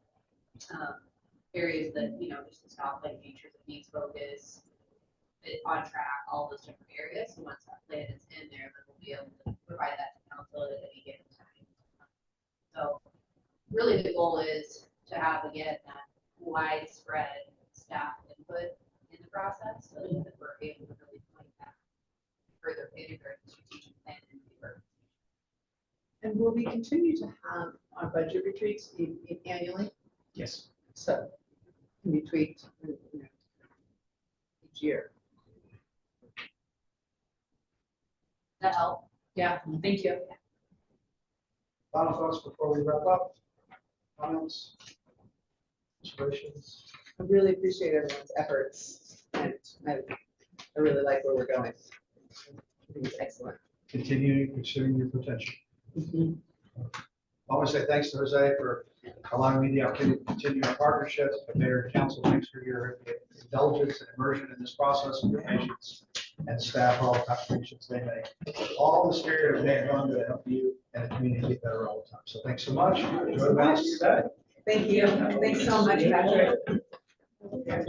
areas that, you know, just the stop like features of needs focus, on track, all those different areas. So once that plan is in there, then we'll be able to provide that to council at any given time. So really the goal is to have, again, that widespread staff input in the process so that we're able to really point that further integrate the strategic plan into the work. And will we continue to have our budget retreats annually? Yes. So can be tweaked, you know, each year. That help? Yeah, thank you. Final thoughts before we wrap up? Comments? Observations? I really appreciate everyone's efforts, and I really like where we're going. I think it's excellent. Continuing considering your potential. I want to say thanks to Jose for allowing me the opportunity to continue our partnership. The mayor and council, thanks for your indulgence and immersion in this process, and your patience, and staff, all the contributions they make. All the spirit of Van Run to help you and the community get better all the time. So thanks so much. Enjoy the rest of your day. Thank you. Thanks so much, Patrick. I think I'm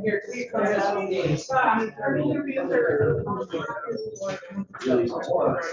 here to see. Really support.